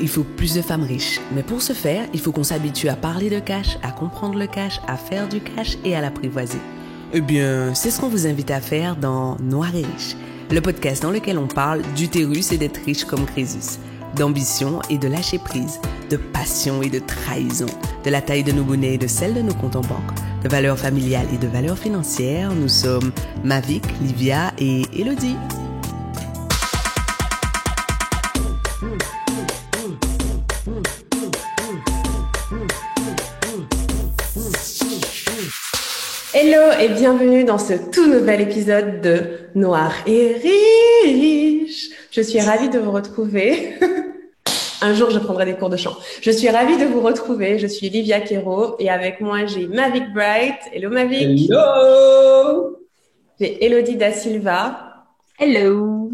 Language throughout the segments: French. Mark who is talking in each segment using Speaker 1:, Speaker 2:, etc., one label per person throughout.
Speaker 1: il faut plus de femmes riches. Mais pour ce faire, il faut qu'on s'habitue à parler de cash, à comprendre le cash, à faire du cash et à l'apprivoiser. Eh bien, c'est ce qu'on vous invite à faire dans Noir et Riche, le podcast dans lequel on parle d'utérus et d'être riche comme Crésus, d'ambition et de lâcher prise, de passion et de trahison, de la taille de nos bonnets et de celle de nos comptes en banque, de valeurs familiales et de valeurs financières. Nous sommes Mavic, Livia et Elodie.
Speaker 2: Hello et bienvenue dans ce tout nouvel épisode de Noir et Riche. Je suis ravie de vous retrouver. Un jour, je prendrai des cours de chant. Je suis ravie de vous retrouver. Je suis Livia Quero et avec moi, j'ai Mavic Bright. Hello Mavic.
Speaker 3: Hello.
Speaker 2: J'ai Elodie Da Silva.
Speaker 4: Hello.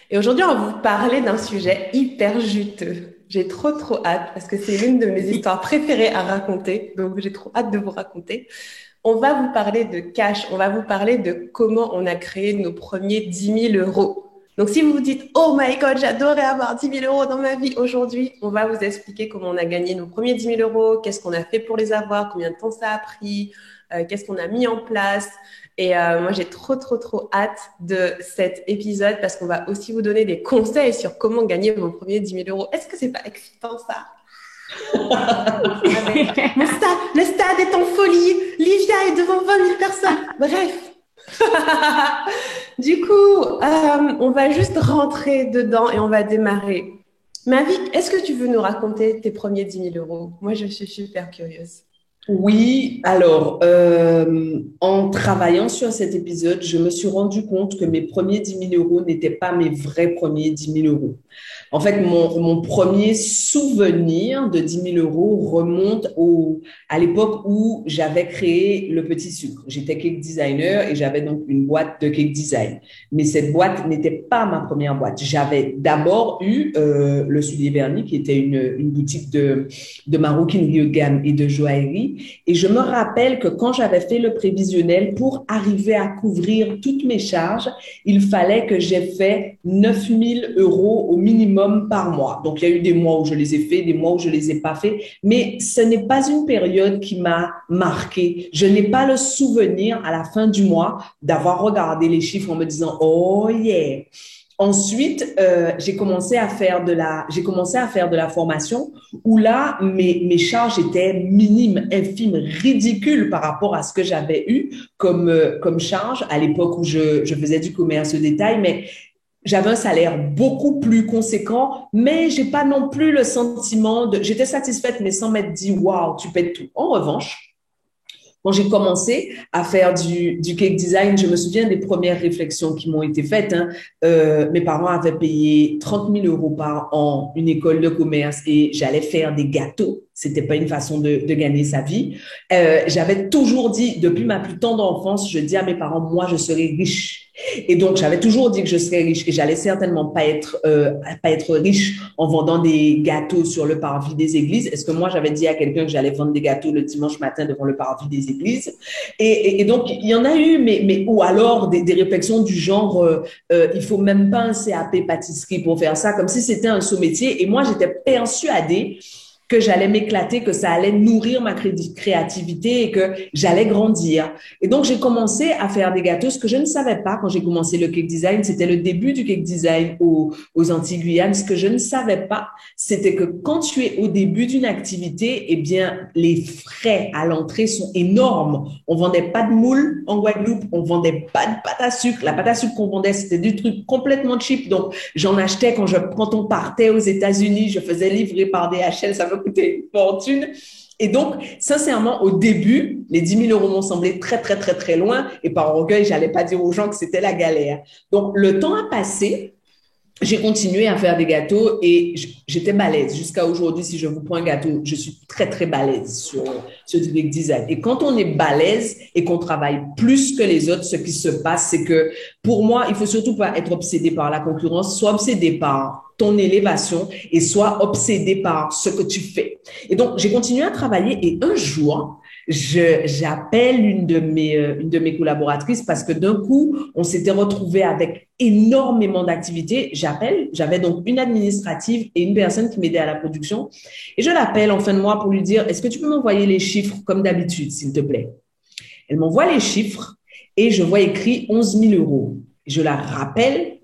Speaker 2: Et aujourd'hui, on va vous parler d'un sujet hyper juteux. J'ai trop hâte parce que c'est l'une de mes histoires préférées à raconter. Donc, j'ai trop hâte de vous raconter. On va vous parler de cash, on va vous parler de comment on a créé nos premiers 10 000 euros. Donc, si vous vous dites « Oh my God, j'adorais avoir 10 000 euros dans ma vie aujourd'hui », on va vous expliquer comment on a gagné nos premiers 10 000 euros, qu'est-ce qu'on a fait pour les avoir, combien de temps ça a pris, qu'est-ce qu'on a mis en place. Et moi, j'ai trop hâte de cet épisode parce qu'on va aussi vous donner des conseils sur comment gagner vos premiers 10 000 euros. Est-ce que c'est pas excitant ça? Le stade est en folie. Livia est devant 20 000 personnes. Bref. Du coup, on va juste rentrer dedans et on va démarrer. Mavic, est-ce que tu veux nous raconter tes premiers 10 000 euros? Moi, je suis super curieuse.
Speaker 3: Oui, alors, en travaillant sur cet épisode, je me suis rendu compte que mes premiers 10 000 euros n'étaient pas mes vrais premiers 10 000 euros. En fait, mon premier souvenir de 10 000 euros remonte à l'époque où j'avais créé le Petit Sucre. J'étais cake designer et j'avais donc une boîte de cake design. Mais cette boîte n'était pas ma première boîte. J'avais d'abord eu le Soulier Vernis, qui était une boutique de maroquinerie haut de gamme et de joaillerie. Et je me rappelle que quand j'avais fait le prévisionnel, pour arriver à couvrir toutes mes charges, il fallait que j'aie fait 9 000 euros au minimum par mois. Donc, il y a eu des mois où je les ai faits, des mois où je les ai pas faits, mais ce n'est pas une période qui m'a marquée. Je n'ai pas le souvenir à la fin du mois d'avoir regardé les chiffres en me disant « Oh yeah !» Ensuite, j'ai commencé à faire de la formation où là, mes charges étaient minimes, infimes, ridicules par rapport à ce que j'avais eu comme charge à l'époque où je faisais du commerce au détail, mais j'avais un salaire beaucoup plus conséquent, mais j'ai pas non plus le sentiment j'étais satisfaite, mais sans m'être dit, waouh, tu pètes tout. En revanche, quand j'ai commencé à faire du cake design, je me souviens des premières réflexions qui m'ont été faites. Mes parents avaient payé 30 000 euros par an une école de commerce et j'allais faire des gâteaux. C'était pas une façon de gagner sa vie. J'avais toujours dit, depuis ma plus tendre enfance, je dis à mes parents, moi, je serai riche. Et donc, j'avais toujours dit que je serais riche, que j'allais certainement pas être riche en vendant des gâteaux sur le parvis des églises. Est-ce que moi, j'avais dit à quelqu'un que j'allais vendre des gâteaux le dimanche matin devant le parvis des églises? Et donc, il y en a eu, mais ou alors des réflexions du genre, il faut même pas un CAP pâtisserie pour faire ça, comme si c'était un sous-métier. Et moi, j'étais persuadée que j'allais m'éclater, que ça allait nourrir ma créativité et que j'allais grandir. Et donc, j'ai commencé à faire des gâteaux. Ce que je ne savais pas quand j'ai commencé le cake design, c'était le début du cake design aux Antilles-Guyane. Ce que je ne savais pas, c'était que quand tu es au début d'une activité, eh bien, les frais à l'entrée sont énormes. On vendait pas de moules en Guadeloupe, on vendait pas de pâte à sucre. La pâte à sucre qu'on vendait, c'était du truc complètement cheap. Donc, j'en achetais quand on partait aux États-Unis, je faisais livrer par DHL, ça me coûtait une fortune. Et donc, sincèrement, au début, les 10 000 euros m'ont semblé très loin. Et par orgueil, j'allais pas dire aux gens que c'était la galère. Donc, le temps a passé. J'ai continué à faire des gâteaux et j'étais balèze. Jusqu'à aujourd'hui, si je vous prends un gâteau, je suis très balèze sur du cake design. Et quand on est balèze et qu'on travaille plus que les autres, ce qui se passe, c'est que pour moi, il faut surtout pas être obsédé par la concurrence, soit obsédé par ton élévation et soit obsédé par ce que tu fais. Et donc, j'ai continué à travailler et un jour, J'appelle une de mes collaboratrices parce que d'un coup, on s'était retrouvé avec énormément d'activités. J'avais donc une administrative et une personne qui m'aidait à la production. Et je l'appelle en fin de mois pour lui dire, est-ce que tu peux m'envoyer les chiffres comme d'habitude, s'il te plaît? Elle m'envoie les chiffres et je vois écrit 11 000 euros. Je la rappelle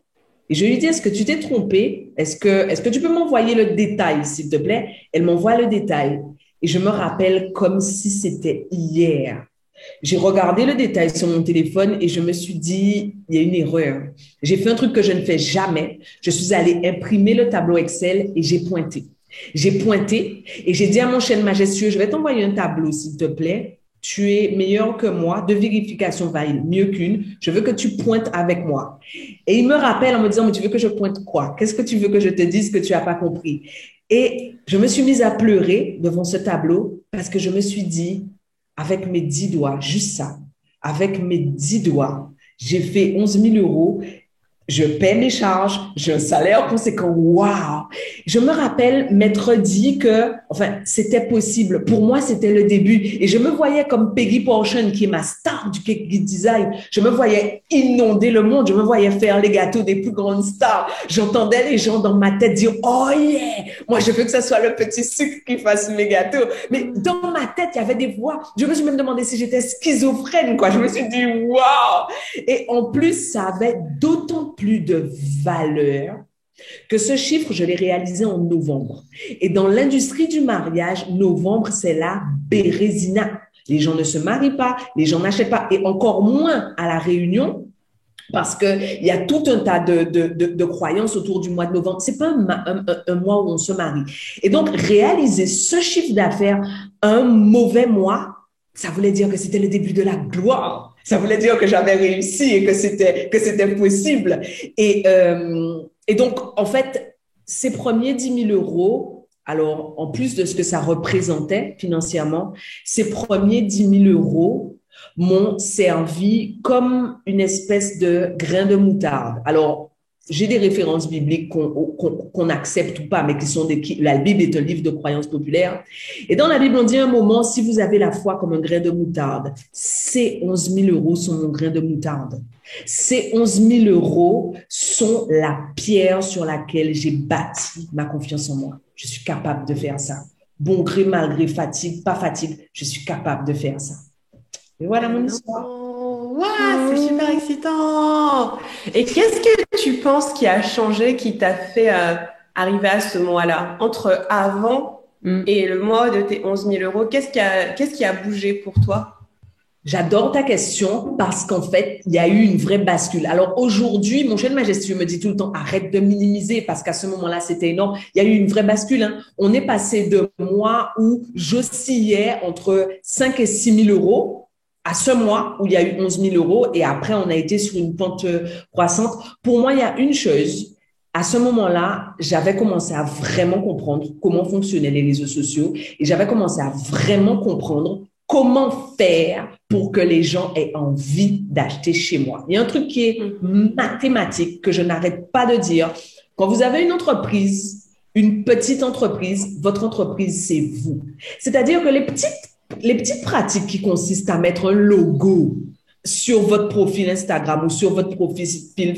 Speaker 3: et je lui dis, est-ce que tu t'es trompé? Est-ce que tu peux m'envoyer le détail, s'il te plaît? Elle m'envoie le détail. Et je me rappelle comme si c'était hier. J'ai regardé le détail sur mon téléphone et je me suis dit, il y a une erreur. J'ai fait un truc que je ne fais jamais. Je suis allée imprimer le tableau Excel et j'ai pointé. J'ai pointé et j'ai dit à mon chef majestueux, je vais t'envoyer un tableau, s'il te plaît. Tu es meilleur que moi. Deux vérifications valent mieux qu'une. Je veux que tu pointes avec moi. Et il me rappelle en me disant, mais tu veux que je pointe quoi? Qu'est-ce que tu veux que je te dise que tu n'as pas compris? Et je me suis mise à pleurer devant ce tableau parce que je me suis dit, avec mes 10 doigts, juste ça, avec mes 10 doigts, j'ai fait 11 000 euros. Je paie mes charges, j'ai un salaire conséquent. Waouh! Je me rappelle m'être dit que, enfin, c'était possible. Pour moi, c'était le début. Et je me voyais comme Peggy Portion, qui est ma star du cake design. Je me voyais inonder le monde. Je me voyais faire les gâteaux des plus grandes stars. J'entendais les gens dans ma tête dire, oh yeah! Moi, je veux que ce soit le petit sucre qui fasse mes gâteaux. Mais dans ma tête, il y avait des voix. Je me suis même demandé si j'étais schizophrène, quoi. Je me suis dit, waouh! Et en plus, ça avait d'autant plus de valeur que ce chiffre, je l'ai réalisé en novembre. Et dans l'industrie du mariage, novembre, c'est la bérésina. Les gens ne se marient pas, les gens n'achètent pas, et encore moins à la Réunion, parce qu'il y a tout un tas de croyances autour du mois de novembre. C'est pas un mois où on se marie. Et donc, réaliser ce chiffre d'affaires un mauvais mois, ça voulait dire que c'était le début de la gloire. Ça voulait dire que j'avais réussi et que c'était possible. Et donc, en fait, ces premiers 10 000 euros, alors, en plus de ce que ça représentait financièrement, ces premiers 10 000 euros m'ont servi comme une espèce de grain de moutarde. Alors, j'ai des références bibliques qu'on accepte ou pas, mais qui sont la Bible est un livre de croyances populaires. Et dans la Bible, on dit un moment, si vous avez la foi comme un grain de moutarde, ces 11 000 euros sont mon grain de moutarde. Ces 11 000 euros sont la pierre sur laquelle j'ai bâti ma confiance en moi. Je suis capable de faire ça. Bon gré, mal gré, fatigue, pas fatigue, je suis capable de faire ça. Et voilà mon histoire.
Speaker 2: Waouh, c'est super excitant. Et qu'est-ce que tu penses qui a changé, qui t'a fait arriver à ce mois-là, entre avant et le mois de tes 11 000 euros? Qu'est-ce qui a bougé pour toi?
Speaker 3: J'adore ta question parce qu'en fait, il y a eu une vraie bascule. Alors aujourd'hui, mon chef majestueux me dit tout le temps, arrête de minimiser parce qu'à ce moment-là, c'était énorme. Il y a eu une vraie bascule. Hein. On est passé de mois où j'oscillais entre 5 et 6 000 euros à ce mois où il y a eu 11 000 euros et après, on a été sur une pente croissante. Pour moi, il y a une chose. À ce moment-là, j'avais commencé à vraiment comprendre comment fonctionnaient les réseaux sociaux et j'avais commencé à vraiment comprendre comment faire pour que les gens aient envie d'acheter chez moi. Il y a un truc qui est mathématique que je n'arrête pas de dire. Quand vous avez une entreprise, une petite entreprise, votre entreprise, c'est vous. C'est-à-dire que les petites pratiques qui consistent à mettre un logo sur votre profil Instagram ou sur votre profil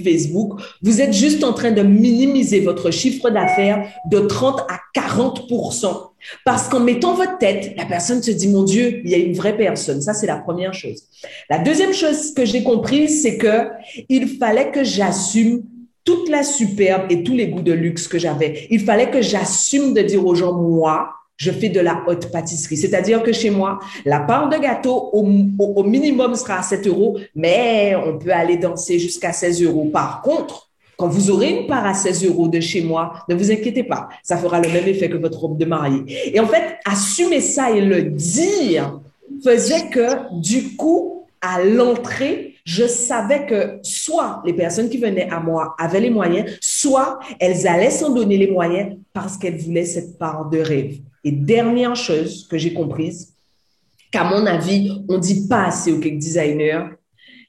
Speaker 3: Facebook, vous êtes juste en train de minimiser votre chiffre d'affaires de 30 à 40%. Parce qu'en mettant votre tête, la personne se dit, mon Dieu, il y a une vraie personne. Ça, c'est la première chose. La deuxième chose que j'ai comprise, c'est que il fallait que j'assume toute la superbe et tous les goûts de luxe que j'avais. Il fallait que j'assume de dire aux gens, moi, je fais de la haute pâtisserie. C'est-à-dire que chez moi, la part de gâteau au minimum sera à 7 euros, mais on peut aller danser jusqu'à 16 euros. Par contre, quand vous aurez une part à 16 euros de chez moi, ne vous inquiétez pas, ça fera le même effet que votre robe de mariée. Et en fait, assumer ça et le dire faisait que du coup, à l'entrée, je savais que soit les personnes qui venaient à moi avaient les moyens, soit elles allaient s'en donner les moyens parce qu'elles voulaient cette part de rêve. Et dernière chose que j'ai comprise, qu'à mon avis, on dit pas assez aux cake designers,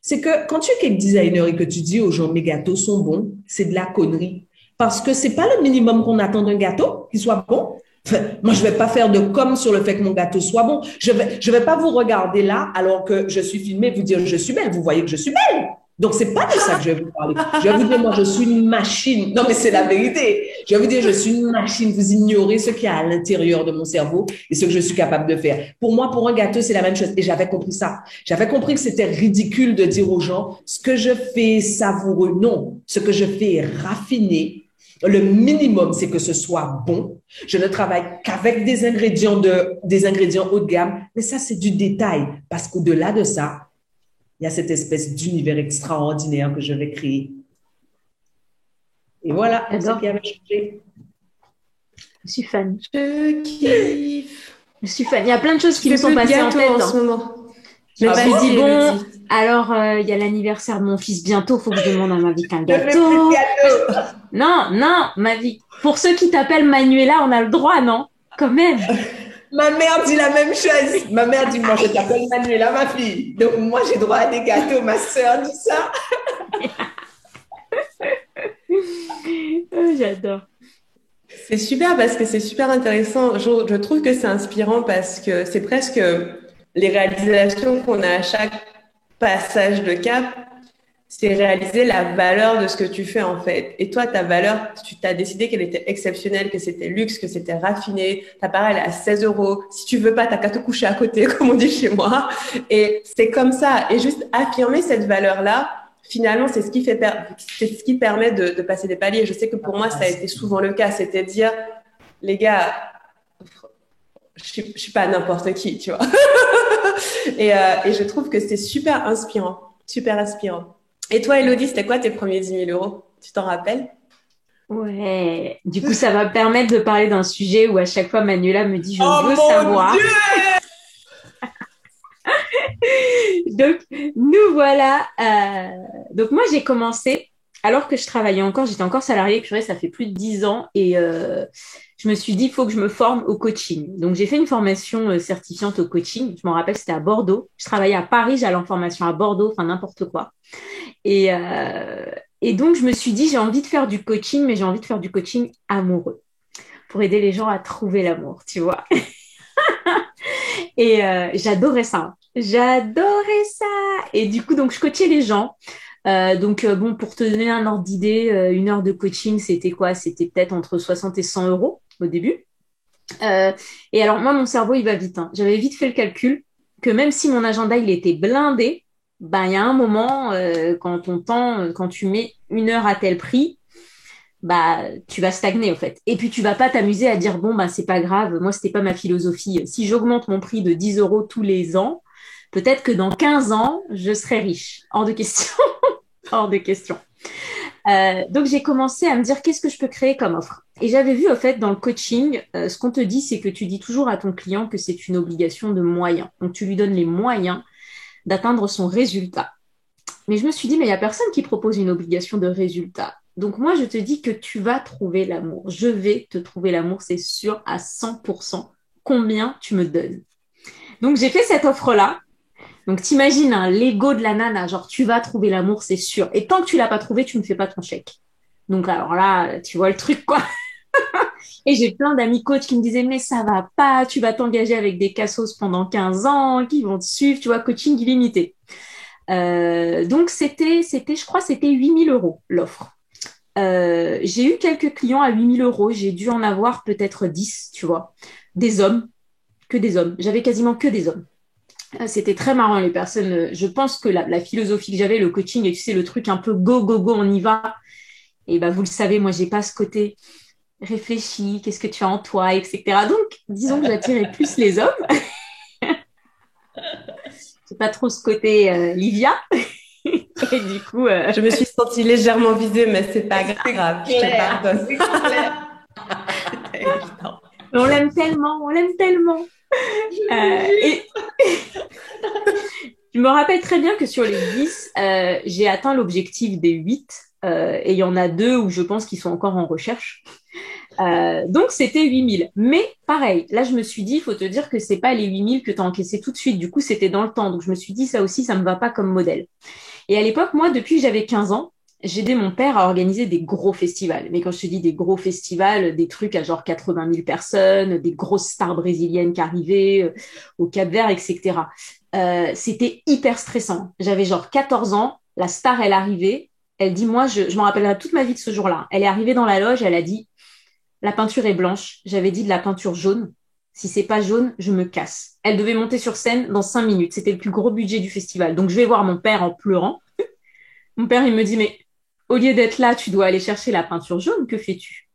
Speaker 3: c'est que quand tu es cake designer et que tu dis aux gens mes gâteaux sont bons, c'est de la connerie. Parce que c'est pas le minimum qu'on attend d'un gâteau, qu'il soit bon. Enfin, moi, je vais pas faire de com sur le fait que mon gâteau soit bon. Je vais pas vous regarder là alors que je suis filmée et vous dire je suis belle. Vous voyez que je suis belle. Donc, c'est pas de ça que je vais vous parler. Je vais vous dire, moi, je suis une machine. Non, mais c'est la vérité. Je vais vous dire, je suis une machine. Vous ignorez ce qu'il y a à l'intérieur de mon cerveau et ce que je suis capable de faire. Pour moi, pour un gâteau, c'est la même chose. Et j'avais compris ça. J'avais compris que c'était ridicule de dire aux gens, ce que je fais est savoureux. Non, ce que je fais est raffiné. Le minimum, c'est que ce soit bon. Je ne travaille qu'avec des ingrédients haut de gamme. Mais ça, c'est du détail. Parce qu'au-delà de ça, il y a cette espèce d'univers extraordinaire que je vais créer. Et voilà ce qui avait changé.
Speaker 4: Je suis fan.
Speaker 2: Je kiffe.
Speaker 4: Je suis fan. Il y a plein de choses qui me sont passées en tête.
Speaker 2: En ce moment.
Speaker 4: Je me suis dit, bon, alors, il y a l'anniversaire de mon fils bientôt, il faut que je demande à Mavic un gâteau. Non, Mavic. Pour ceux qui t'appellent Manuela, on a le droit, non? Quand même.
Speaker 3: Ma mère dit la même chose. Ma mère dit, moi, je t'appelle Manuela, ma fille. Donc, moi, j'ai droit à des gâteaux. Ma sœur dit ça.
Speaker 4: Oh, j'adore.
Speaker 2: C'est super parce que c'est super intéressant. Je trouve que c'est inspirant parce que c'est presque les réalisations qu'on a à chaque passage de cap. C'est réaliser la valeur de ce que tu fais en fait. Et toi, ta valeur, tu t'as décidé qu'elle était exceptionnelle, que c'était luxe, que c'était raffiné. Ta part, elle est à 16 €. Si tu veux pas, t'as qu'à te coucher à côté, comme on dit chez moi. Et c'est comme ça. Et juste affirmer cette valeur-là, finalement, c'est ce qui permet de passer des paliers. Je sais que pour moi, ça a été souvent le cas. C'était de dire, les gars, je suis pas n'importe qui, tu vois. Et je trouve que c'est super inspirant. Super inspirant. Et toi, Elodie, c'était quoi tes premiers 10 000 €? Tu t'en rappelles?
Speaker 4: Ouais. Du coup, ça va me permettre de parler d'un sujet où à chaque fois Manuela me dit je veux savoir. Donc, nous voilà. Donc, moi, j'ai commencé alors que je travaillais encore. J'étais encore salariée. Purée, ça fait plus de 10 ans. Et je me suis dit, il faut que je me forme au coaching. Donc, j'ai fait une formation certifiante au coaching. Je m'en rappelle, c'était à Bordeaux. Je travaillais à Paris, j'allais en formation à Bordeaux, enfin n'importe quoi. Et donc, je me suis dit, j'ai envie de faire du coaching, mais j'ai envie de faire du coaching amoureux pour aider les gens à trouver l'amour, tu vois. Et j'adorais ça. J'adorais ça. Et du coup, donc, je coachais les gens. Bon, pour te donner un ordre d'idée, une heure de coaching, c'était quoi? C'était peut-être entre 60 et 100 € au début. Et alors, moi, mon cerveau, il va vite. Hein. J'avais vite fait le calcul que même si mon agenda, il était blindé, ben, il y a un moment, quand tu mets une heure à tel prix, bah, tu vas stagner, en fait. Et puis, tu vas pas t'amuser à dire, bon, bah, c'est pas grave. Moi, c'était pas ma philosophie. Si j'augmente mon prix de 10 € tous les ans, peut-être que dans 15 ans, je serai riche. Hors de question. Hors de question. Donc, j'ai commencé à me dire, qu'est-ce que je peux créer comme offre? Et j'avais vu, en fait, dans le coaching, ce qu'on te dit, c'est que tu dis toujours à ton client que c'est une obligation de moyens. Donc, tu lui donnes les moyens d'atteindre son résultat. Mais je me suis dit, mais il n'y a personne qui propose une obligation de résultat. Donc, moi, je te dis que tu vas trouver l'amour. Je vais te trouver l'amour, c'est sûr, à 100%. Combien tu me donnes? Donc, j'ai fait cette offre-là. Donc, t'imagines, hein, l'ego de la nana, genre, tu vas trouver l'amour, c'est sûr. Et tant que tu l'as pas trouvé, tu me fais pas ton chèque. Donc, alors là, tu vois le truc, quoi. Et j'ai plein d'amis coachs qui me disaient, mais ça va pas, tu vas t'engager avec des cassos pendant 15 ans, qui vont te suivre, tu vois, coaching illimité. Donc, je crois, c'était 8 000 € l'offre. J'ai eu quelques clients à 8 000 €. J'ai dû en avoir peut-être 10, tu vois. Des hommes, que des hommes. J'avais quasiment que des hommes. C'était très marrant, les personnes. Je pense que la philosophie que j'avais, le coaching, et tu sais, le truc un peu go, go, go, on y va. Et ben, vous le savez, moi, j'ai pas ce côté réfléchi, qu'est-ce que tu as en toi, etc. Donc, disons que j'attirais plus les hommes. J'ai pas trop ce côté Livia. Et du coup,
Speaker 2: je me suis sentie légèrement visée, mais c'est pas grave. Je te pardonne.
Speaker 4: On l'aime tellement, on l'aime tellement. Et je me rappelle très bien que sur les 10, j'ai atteint l'objectif des 8. Et il y en a 2 où je pense qu'ils sont encore en recherche. Donc, c'était 8 000. Mais pareil, là, je me suis dit, il faut te dire que c'est pas les 8 000 que tu as encaissé tout de suite. Du coup, c'était dans le temps. Donc, je me suis dit, ça aussi, ça me va pas comme modèle. Et à l'époque, moi, depuis que j'avais 15 ans, j'ai aidé mon père à organiser des gros festivals. Mais quand je te dis des gros festivals, des trucs à genre 80 000 personnes, des grosses stars brésiliennes qui arrivaient au Cap-Vert, etc. C'était hyper stressant. J'avais genre 14 ans, la star, elle arrivait, elle dit, moi, je m'en rappellerai toute ma vie de ce jour-là. Elle est arrivée dans la loge, elle a dit, la peinture est blanche. J'avais dit de la peinture jaune. Si c'est pas jaune, je me casse. Elle devait monter sur scène dans 5 minutes. C'était le plus gros budget du festival. Donc, je vais voir mon père en pleurant. Mon père, il me dit, mais au lieu d'être là, tu dois aller chercher la peinture jaune. Que fais-tu?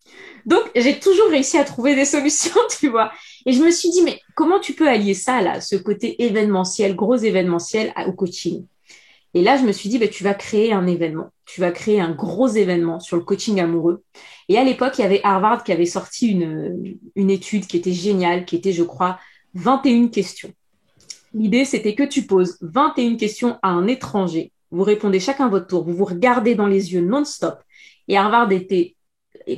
Speaker 4: Donc, j'ai toujours réussi à trouver des solutions, tu vois. Et je me suis dit, mais comment tu peux allier ça, là, ce côté événementiel, gros événementiel, au coaching? Et là, je me suis dit, bah, tu vas créer un événement. Tu vas créer un gros événement sur le coaching amoureux. Et à l'époque, il y avait Harvard qui avait sorti une étude qui était géniale, qui était, je crois, 21 questions. L'idée, c'était que tu poses 21 questions à un étranger. Vous répondez chacun votre tour. Vous vous regardez dans les yeux non-stop. Et Harvard était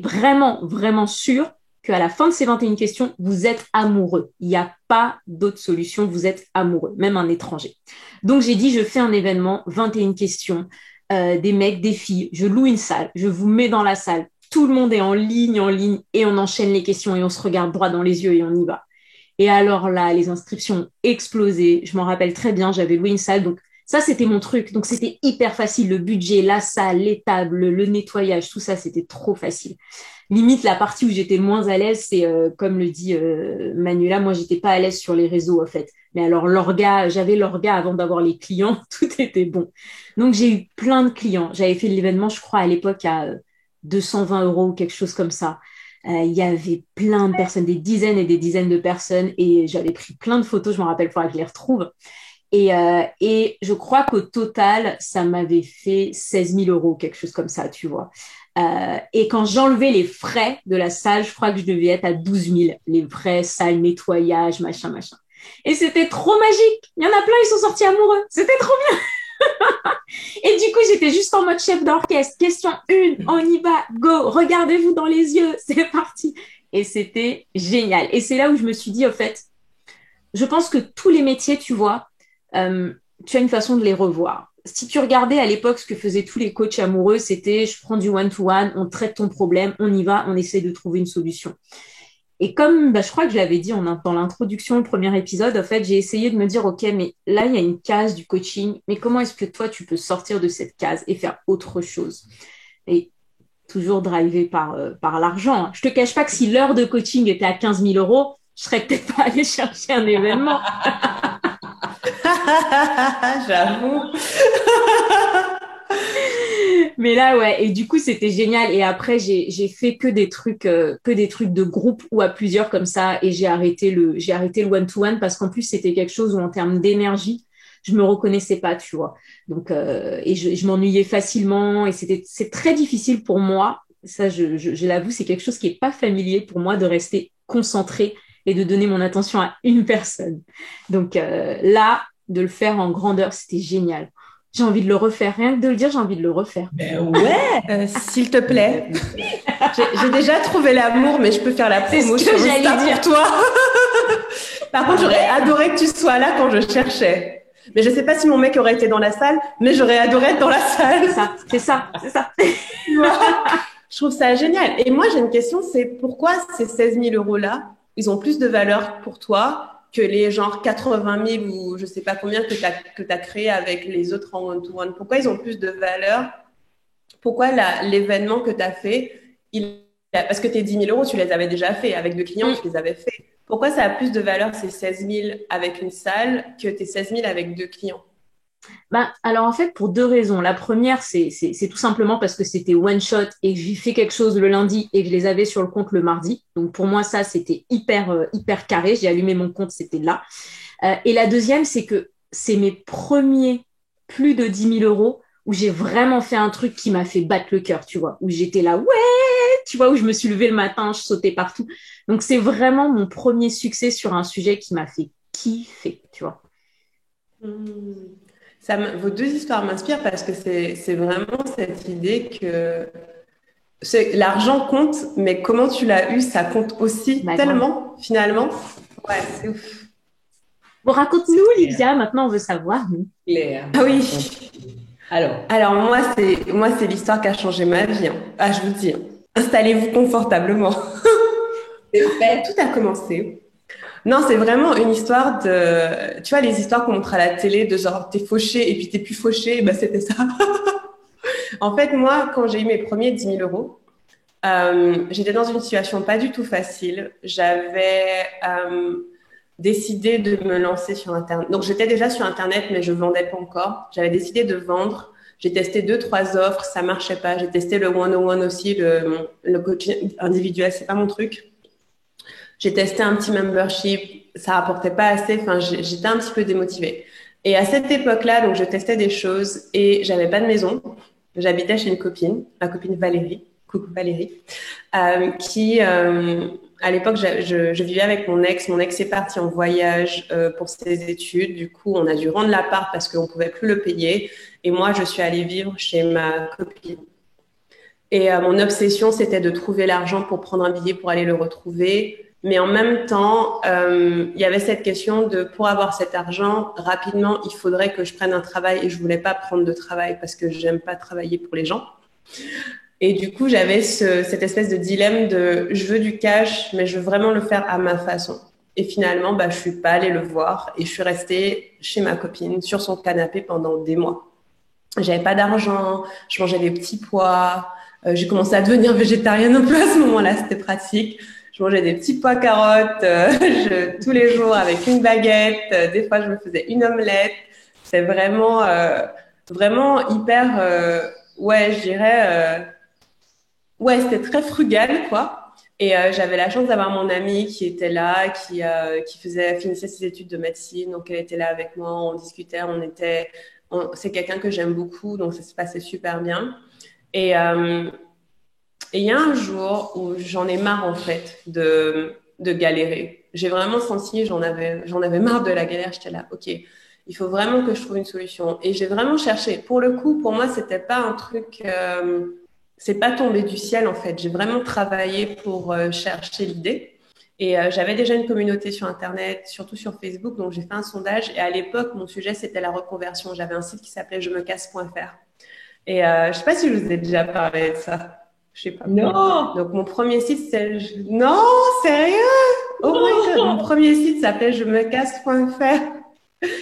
Speaker 4: vraiment, vraiment sûr qu'à la fin de ces 21 questions, vous êtes amoureux. Il n'y a pas d'autre solution. Vous êtes amoureux, même un étranger. Donc, j'ai dit, je fais un événement, 21 questions, des mecs, des filles. Je loue une salle. Je vous mets dans la salle. Tout le monde est en ligne, et on enchaîne les questions et on se regarde droit dans les yeux et on y va. Et alors là, les inscriptions ont explosé. Je m'en rappelle très bien, j'avais loué une salle. Donc, ça, c'était mon truc. Donc, c'était hyper facile. Le budget, la salle, les tables, le nettoyage, tout ça, c'était trop facile. Limite, la partie où j'étais le moins à l'aise, c'est, comme le dit Manuela, moi, j'étais pas à l'aise sur les réseaux, en fait. Mais alors, j'avais l'orga avant d'avoir les clients. Tout était bon. Donc, j'ai eu plein de clients. J'avais fait l'événement, je crois, à l'époque, à 220 € ou quelque chose comme ça. Il y avait plein de personnes, des dizaines et des dizaines de personnes, et j'avais pris plein de photos, je me rappelle, il faudra que je les retrouve. Et je crois qu'au total, ça m'avait fait 16 000 €, quelque chose comme ça, tu vois. Et quand j'enlevais les frais de la salle, je crois que je devais être à 12 000, les frais, salle, nettoyage, machin, machin. Et c'était trop magique. Il y en a plein, ils sont sortis amoureux. C'était trop bien. Et du coup, j'étais juste en mode chef d'orchestre. Question 1, on y va, go, regardez-vous dans les yeux, c'est parti. Et c'était génial. Et c'est là où je me suis dit, au fait, je pense que tous les métiers, tu vois, tu as une façon de les revoir. Si tu regardais à l'époque ce que faisaient tous les coachs amoureux, c'était je prends du one-to-one, on traite ton problème, on y va, on essaie de trouver une solution. Et comme je crois que je l'avais dit dans l'introduction, le premier épisode, en fait, j'ai essayé de me dire, OK, mais là, il y a une case du coaching, mais comment est-ce que toi, tu peux sortir de cette case et faire autre chose? Et toujours drivé par l'argent. Je te cache pas que si l'heure de coaching était à 15 000 €, je serais peut-être pas allée chercher un événement.
Speaker 2: J'avoue.
Speaker 4: Mais là, ouais. Et du coup, c'était génial. Et après, j'ai fait que des trucs de groupe ou à plusieurs comme ça. Et j'ai arrêté le one-to-one parce qu'en plus, c'était quelque chose où en termes d'énergie, je me reconnaissais pas, tu vois. Donc, et je m'ennuyais facilement et c'est très difficile pour moi. Ça, je l'avoue, c'est quelque chose qui est pas familier pour moi de rester concentrée et de donner mon attention à une personne. Donc, là, de le faire en grandeur, c'était génial. J'ai envie de le refaire. Rien que de le dire, j'ai envie de le refaire.
Speaker 3: Ben ouais.
Speaker 2: S'il te plaît. J'ai déjà trouvé l'amour, mais je peux faire la promo sur Insta pour toi. Par contre, j'aurais adoré que tu sois là quand je cherchais. Mais je sais pas si mon mec aurait été dans la salle, mais j'aurais adoré être dans la salle.
Speaker 4: C'est ça.
Speaker 2: Je trouve ça génial. Et moi, j'ai une question, c'est pourquoi ces 16 000 € là, ils ont plus de valeur pour toi que les genre 80 000 ou je sais pas combien que t'as créé avec les autres en one-to-one. Pourquoi ils ont plus de valeur? Pourquoi l'événement que tu as fait, parce que tes 10 000 €, tu les avais déjà fait avec 2 clients, tu les avais fait. Pourquoi ça a plus de valeur ces 16 000 avec une salle que tes 16 000 avec 2 clients?
Speaker 4: Alors en fait, pour 2 raisons. La première, c'est tout simplement parce que c'était one shot et que j'ai fait quelque chose le lundi et que je les avais sur le compte le mardi. Donc pour moi, ça, c'était hyper carré. J'ai allumé mon compte, c'était là. Et la deuxième, c'est que c'est mes premiers plus de 10 000 € où j'ai vraiment fait un truc qui m'a fait battre le cœur, tu vois, où j'étais là, ouais, tu vois, où je me suis levée le matin, je sautais partout. Donc c'est vraiment mon premier succès sur un sujet qui m'a fait kiffer, tu vois.
Speaker 2: Vos 2 histoires m'inspirent parce que c'est vraiment cette idée que l'argent compte, mais comment tu l'as eu, ça compte aussi tellement, finalement. Ouais, c'est ouf.
Speaker 4: Bon, raconte-nous, Lydia, maintenant on veut savoir.
Speaker 3: Claire.
Speaker 2: Ah oui. Alors moi, c'est l'histoire qui a changé ma vie, hein. Ah, je vous dis, hein. Installez-vous confortablement.
Speaker 3: c'est fait.
Speaker 2: Tout a commencé. Non, c'est vraiment une histoire de, tu vois, les histoires qu'on montre à la télé de genre t'es fauché et puis t'es plus fauché, ben c'était ça. En fait, moi, quand j'ai eu mes premiers 10 000 euros, j'étais dans une situation pas du tout facile. J'avais décidé de me lancer sur Internet. Donc, j'étais déjà sur Internet, mais je vendais pas encore. J'avais décidé de vendre. J'ai testé 2, 3 offres, ça marchait pas. J'ai testé le one-on-one aussi, le coaching individuel, c'est pas mon truc. J'ai testé un petit membership, ça rapportait pas assez. Enfin, j'étais un petit peu démotivée. Et à cette époque-là, donc, je testais des choses et j'avais pas de maison. J'habitais chez une copine, ma copine Valérie. Coucou Valérie, qui à l'époque je vivais avec mon ex. Mon ex est parti en voyage pour ses études. Du coup, on a dû rendre l'appart parce qu'on pouvait plus le payer. Et moi, je suis allée vivre chez ma copine. Et mon obsession, c'était de trouver l'argent pour prendre un billet pour aller le retrouver. Mais en même temps, il y avait cette question de pour avoir cet argent rapidement, il faudrait que je prenne un travail et je voulais pas prendre de travail parce que j'aime pas travailler pour les gens. Et du coup, j'avais cette espèce de dilemme de je veux du cash, mais je veux vraiment le faire à ma façon. Et finalement, bah, je suis pas allée le voir et je suis restée chez ma copine sur son canapé pendant des mois. J'avais pas d'argent, je mangeais des petits pois. J'ai commencé à devenir végétarienne un peu à ce moment-là, c'était pratique. Je mangeais des petits pois carottes tous les jours avec une baguette. Des fois, je me faisais une omelette. C'est vraiment hyper, ouais, je dirais. Ouais, c'était très frugal, quoi. Et j'avais la chance d'avoir mon amie qui était là, qui finissait ses études de médecine. Donc, elle était là avec moi, on discutait, c'est quelqu'un que j'aime beaucoup, donc ça se passait super bien. Et il y a un jour où j'en ai marre, en fait, de galérer. J'ai vraiment senti, j'en avais marre de la galère. J'étais là, OK, il faut vraiment que je trouve une solution. Et j'ai vraiment cherché. Pour le coup, pour moi, c'était pas un truc... c'est pas tombé du ciel en fait. J'ai vraiment travaillé pour chercher l'idée. Et j'avais déjà une communauté sur Internet, surtout sur Facebook, donc j'ai fait un sondage. Et à l'époque, mon sujet, c'était la reconversion. J'avais un site qui s'appelait je me casse.fr. Et je sais pas si je vous ai déjà parlé de ça. Je sais pas.
Speaker 3: Non.
Speaker 2: Donc mon premier site, c'est... Non, sérieux? Oh my God. Mon premier site s'appelait je me casse.fr.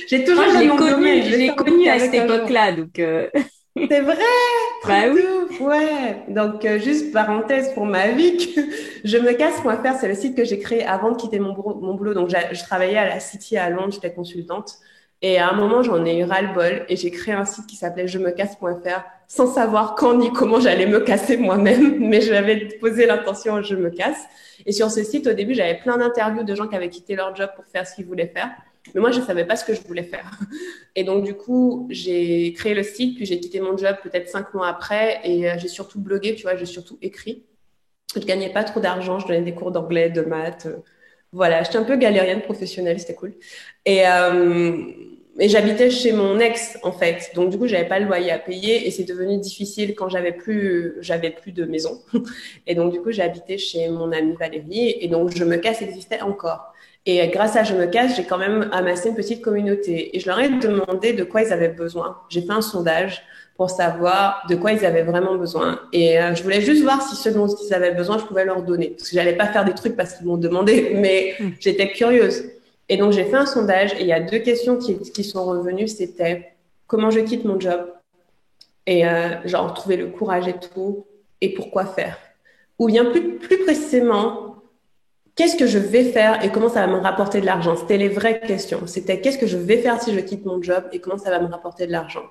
Speaker 2: J'ai toujours
Speaker 4: Moi,
Speaker 2: le nom de domaine.
Speaker 4: je l'ai connu à cette époque-là, donc...
Speaker 2: C'est vrai?
Speaker 4: Bah oui.
Speaker 2: Ouais. Donc, juste parenthèse pour ma vie, je me casse.fr, c'est le site que j'ai créé avant de quitter mon boulot. Donc, je travaillais à la City à Londres, j'étais consultante. Et à un moment, j'en ai eu ras-le-bol et j'ai créé un site qui s'appelait je me casse.fr sans savoir quand ni comment j'allais me casser moi-même. Mais j'avais posé l'intention je me casse. Et sur ce site, au début, j'avais plein d'interviews de gens qui avaient quitté leur job pour faire ce qu'ils voulaient faire. Mais moi, je savais pas ce que je voulais faire. Et donc, du coup, j'ai créé le site, puis j'ai quitté mon job peut-être 5 mois après et j'ai surtout blogué, tu vois, j'ai surtout écrit. Je gagnais pas trop d'argent, je donnais des cours d'anglais, de maths. Voilà, j'étais un peu galérienne professionnelle, c'était cool. Et j'habitais chez mon ex, en fait. Donc, du coup, j'avais pas le loyer à payer et c'est devenu difficile quand j'avais plus de maison. Et donc, du coup, j'ai habité chez mon amie Valérie et donc, je me casse existait encore. Et grâce à Je me casse, j'ai quand même amassé une petite communauté. Et je leur ai demandé de quoi ils avaient besoin. J'ai fait un sondage pour savoir de quoi ils avaient vraiment besoin. Et je voulais juste voir si ce dont ils avaient besoin, je pouvais leur donner. Parce que j'allais pas faire des trucs parce qu'ils m'ont demandé, mais j'étais curieuse. Et donc, j'ai fait un sondage et il y a 2 questions qui sont revenues. C'était comment je quitte mon job et genre trouver le courage et tout et pourquoi faire. Ou bien plus précisément, qu'est-ce que je vais faire et comment ça va me rapporter de l'argent? C'était les vraies questions. C'était qu'est-ce que je vais faire si je quitte mon job et comment ça va me rapporter de l'argent?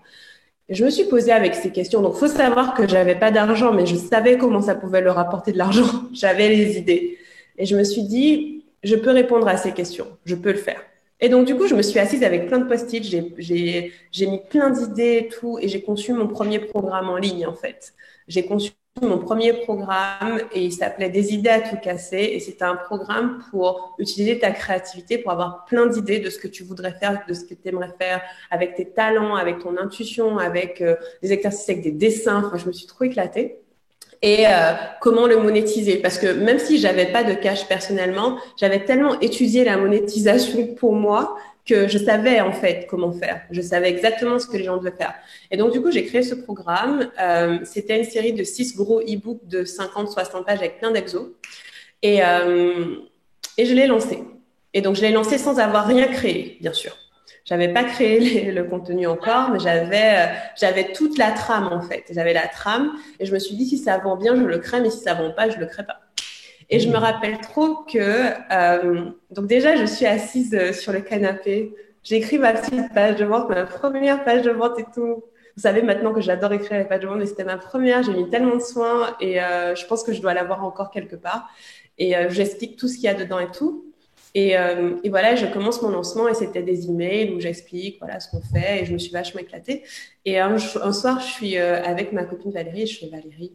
Speaker 2: Et je me suis posée avec ces questions. Donc, faut savoir que j'avais pas d'argent, mais je savais comment ça pouvait leur rapporter de l'argent. J'avais les idées. Et je me suis dit, je peux répondre à ces questions. Je peux le faire. Et donc, du coup, je me suis assise avec plein de post-it. J'ai mis plein d'idées et tout. Et j'ai conçu mon premier programme en ligne, en fait. J'ai conçu mon premier programme et il s'appelait Des idées à tout casser et c'était un programme pour utiliser ta créativité pour avoir plein d'idées de ce que tu voudrais faire, de ce que tu aimerais faire avec tes talents, avec ton intuition, avec des exercices avec des dessins. Enfin, je me suis trop éclatée. Et comment le monétiser parce que même si j'avais pas de cash personnellement, j'avais tellement étudié la monétisation pour moi que je savais en fait comment faire. Je savais exactement ce que les gens devaient faire. Et donc, du coup, j'ai créé ce programme. C'était une série de 6 gros e-books de 50-60 pages avec plein d'exos. Et je l'ai lancé. Et donc, je l'ai lancé sans avoir rien créé, bien sûr. J'avais pas créé le contenu encore, mais j'avais toute la trame en fait. J'avais la trame et je me suis dit si ça vend bien, je le crée, mais si ça vend pas, je le crée pas. Et je me rappelle trop que donc déjà je suis assise sur le canapé, j'ai écrit ma petite page de vente, ma première page de vente et tout. Vous savez maintenant que j'adore écrire les pages de vente, mais c'était ma première. J'ai mis tellement de soin et je pense que je dois l'avoir encore quelque part. Et j'explique tout ce qu'il y a dedans et tout. Et voilà, je commence mon lancement et c'était des emails où j'explique voilà ce qu'on fait et je me suis vachement éclatée. Et un soir, je suis avec ma copine Valérie et je fais Valérie,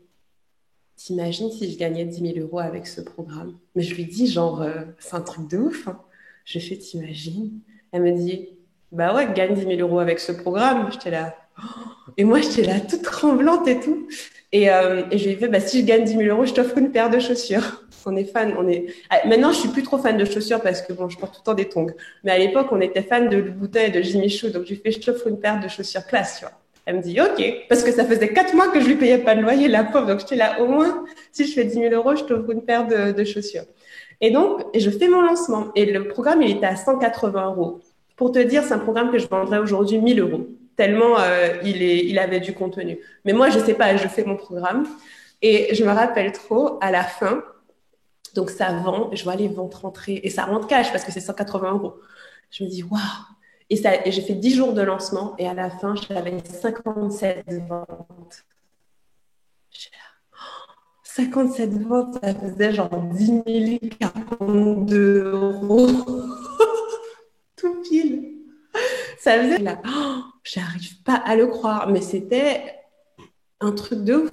Speaker 2: t'imagines si je gagnais 10 000 € avec ce programme? Mais je lui dis genre, c'est un truc de ouf. Hein. Je fais, t'imagines? Elle me dit, bah ouais, gagne 10 000 € avec ce programme. J'étais là. Et moi, j'étais là toute tremblante et tout. Et je lui ai fait, bah si je gagne 10 000 €, je t'offre une paire de chaussures. On est fan, Maintenant, je suis plus trop fan de chaussures parce que bon, je porte tout le temps des tongs. Mais à l'époque, on était fan de Louboutin et de Jimmy Choo. Donc, je lui fais, je t'offre une paire de chaussures classe, tu vois. Elle me dit, OK. Parce que ça faisait 4 mois que je lui payais pas de loyer, la pauvre. Donc, j'étais là, au moins, si je fais 10 000 €, je t'offre une paire de chaussures. Et donc, je fais mon lancement. Et le programme, il était à 180 €. Pour te dire, c'est un programme que je vendrais aujourd'hui 1 000 €. Tellement il avait du contenu. Mais moi, je sais pas, je fais mon programme. Et je me rappelle trop, à la fin, donc ça vend, je vois les ventes rentrer et ça rentre cash parce que c'est 180 €. Je me dis waouh. Et j'ai fait 10 jours de lancement et à la fin j'avais 57 ventes. 57 ventes, ça faisait genre 10 042 €. Tout pile. Ça faisait là, j'arrive pas à le croire, mais c'était un truc de ouf.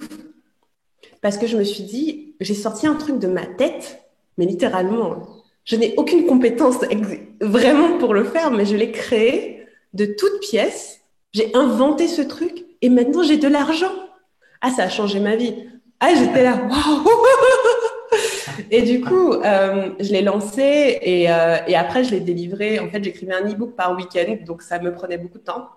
Speaker 2: Parce que je me suis dit, j'ai sorti un truc de ma tête, mais littéralement, je n'ai aucune compétence vraiment pour le faire, mais je l'ai créé de toutes pièces. J'ai inventé ce truc et maintenant j'ai de l'argent. Ah, ça a changé ma vie. Ah, j'étais là, waouh! Et du coup, je l'ai lancé et après, je l'ai délivré. En fait, j'écrivais un e-book par week-end, donc ça me prenait beaucoup de temps.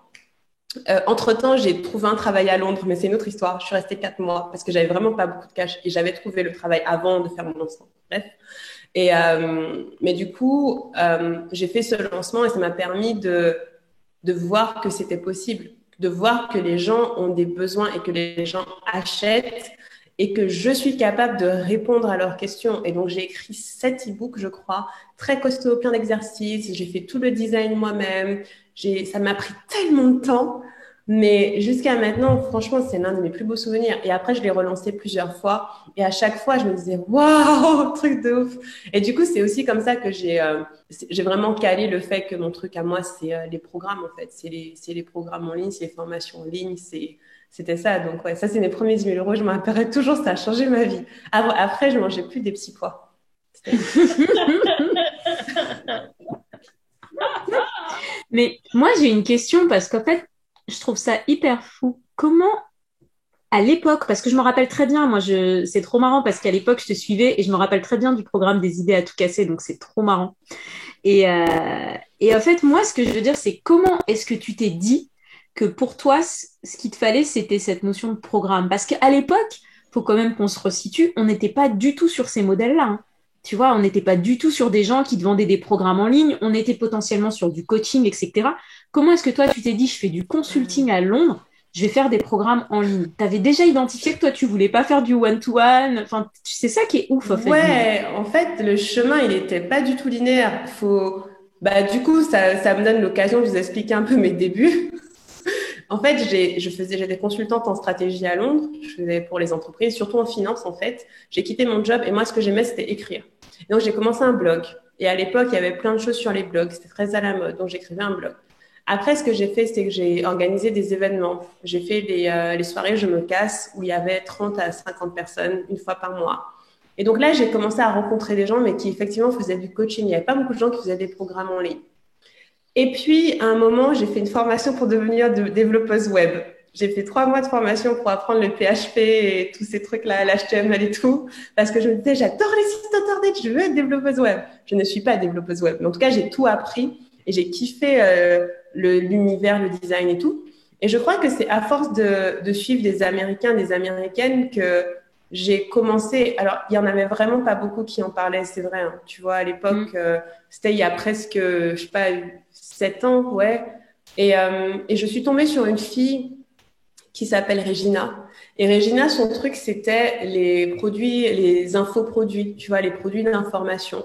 Speaker 2: Entre-temps, j'ai trouvé un travail à Londres, mais c'est une autre histoire. Je suis restée 4 mois parce que j'avais vraiment pas beaucoup de cash et j'avais trouvé le travail avant de faire mon lancement. Bref. Et mais du coup, j'ai fait ce lancement et ça m'a permis de voir que c'était possible, de voir que les gens ont des besoins et que les gens achètent et que je suis capable de répondre à leurs questions. Et donc, j'ai écrit 7 e-books, je crois, très costauds, plein d'exercices. J'ai fait tout le design moi-même. Ça m'a pris tellement de temps, mais jusqu'à maintenant, franchement, c'est l'un de mes plus beaux souvenirs. Et après, je l'ai relancé plusieurs fois. Et à chaque fois, je me disais, waouh, truc de ouf. Et du coup, c'est aussi comme ça que j'ai vraiment calé le fait que mon truc à moi, c'est les programmes, en fait. C'est les programmes en ligne, c'est les formations en ligne, c'était ça. Donc, ouais, ça, c'est mes premiers 10 000 €. Je m'en rappellerai toujours, ça a changé ma vie. Après, je mangeais plus des petits pois.
Speaker 4: Mais moi, j'ai une question parce qu'en fait, je trouve ça hyper fou. Comment, à l'époque, parce que je me rappelle très bien, c'est trop marrant parce qu'à l'époque, je te suivais et je me rappelle très bien du programme des idées à tout casser, donc c'est trop marrant. Et en fait, moi, ce que je veux dire, c'est comment est-ce que tu t'es dit que pour toi, ce qu'il te fallait, c'était cette notion de programme? Parce qu'à l'époque, faut quand même qu'on se resitue, on n'était pas du tout sur ces modèles-là, hein. Tu vois, on n'était pas du tout sur des gens qui te vendaient des programmes en ligne, on était potentiellement sur du coaching, etc. Comment est-ce que toi, tu t'es dit, je fais du consulting à Londres, je vais faire des programmes en ligne? Tu avais déjà identifié que toi, tu voulais pas faire du one-to-one. Enfin, c'est ça qui est ouf, en fait.
Speaker 2: Ouais, en fait, le chemin, il était pas du tout linéaire. Du coup, ça me donne l'occasion de vous expliquer un peu mes débuts. En fait, j'étais consultante en stratégie à Londres. Je faisais pour les entreprises, surtout en finance, en fait. J'ai quitté mon job et moi, ce que j'aimais, c'était écrire. Et donc, j'ai commencé un blog. Et à l'époque, il y avait plein de choses sur les blogs. C'était très à la mode. Donc, j'écrivais un blog. Après, ce que j'ai fait, c'est que j'ai organisé des événements. J'ai fait les soirées Je me casse où il y avait 30 à 50 personnes une fois par mois. Et donc là, j'ai commencé à rencontrer des gens, mais qui effectivement faisaient du coaching. Il n'y avait pas beaucoup de gens qui faisaient des programmes en ligne. Et puis, à un moment, j'ai fait une formation pour devenir développeuse web. J'ai fait 3 mois de formation pour apprendre le PHP et tous ces trucs-là, l'HTML et tout, parce que je me disais, j'adore les sites internet, je veux être développeuse web. Je ne suis pas développeuse web, mais en tout cas, j'ai tout appris Et j'ai kiffé l'univers, le design et tout. Et je crois que c'est à force de suivre des Américains, des Américaines que j'ai commencé. Alors, il y en avait vraiment pas beaucoup qui en parlaient, c'est vrai. Hein. Tu vois, à l'époque, c'était il y a presque, je sais pas, 7 ans, ouais. Et je suis tombée sur une fille qui s'appelle Regina. Et Regina, son truc, c'était les produits, les infoproduits, tu vois, les produits d'information.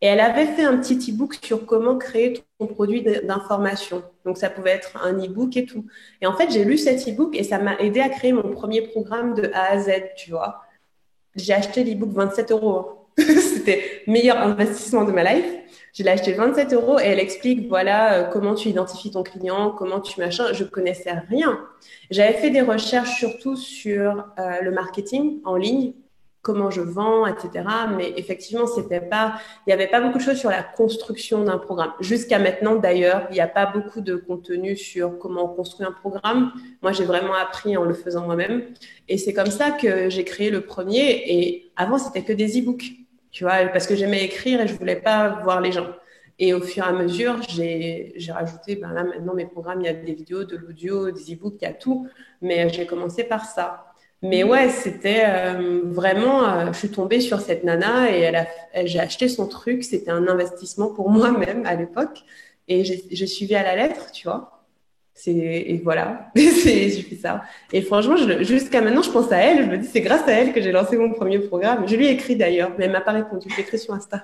Speaker 2: Et elle avait fait un petit e-book sur comment créer ton produit d'information. Donc, ça pouvait être un e-book et tout. Et en fait, j'ai lu cet e-book et ça m'a aidé à créer mon premier programme de A à Z, tu vois. J'ai acheté l'e-book 27 euros. Hein. C'était le meilleur investissement de ma life. Je l'ai acheté 27 euros et elle explique, voilà, comment tu identifies ton client, comment tu machin. Je connaissais rien. J'avais fait des recherches surtout sur le marketing en ligne, comment je vends, etc. Mais effectivement, il n'y avait pas beaucoup de choses sur la construction d'un programme. Jusqu'à maintenant, d'ailleurs, il n'y a pas beaucoup de contenu sur comment on construit un programme. Moi, j'ai vraiment appris en le faisant moi-même. Et c'est comme ça que j'ai créé le premier. Et avant, c'était que des e-books. Tu vois, parce que j'aimais écrire et je voulais pas voir les gens. Et au fur et à mesure, j'ai rajouté, ben là, maintenant, mes programmes, il y a des vidéos, de l'audio, des e-books, il y a tout. Mais j'ai commencé par ça. Mais ouais, c'était vraiment, je suis tombée sur cette nana et j'ai acheté son truc. C'était un investissement pour moi-même à l'époque. Et j'ai suivi à la lettre, tu vois. Et voilà, j'ai fait ça. Et franchement, jusqu'à maintenant, je pense à elle. Je me dis, c'est grâce à elle que j'ai lancé mon premier programme. Je lui ai écrit d'ailleurs, mais elle m'a pas répondu. Je l'ai écrit sur Insta.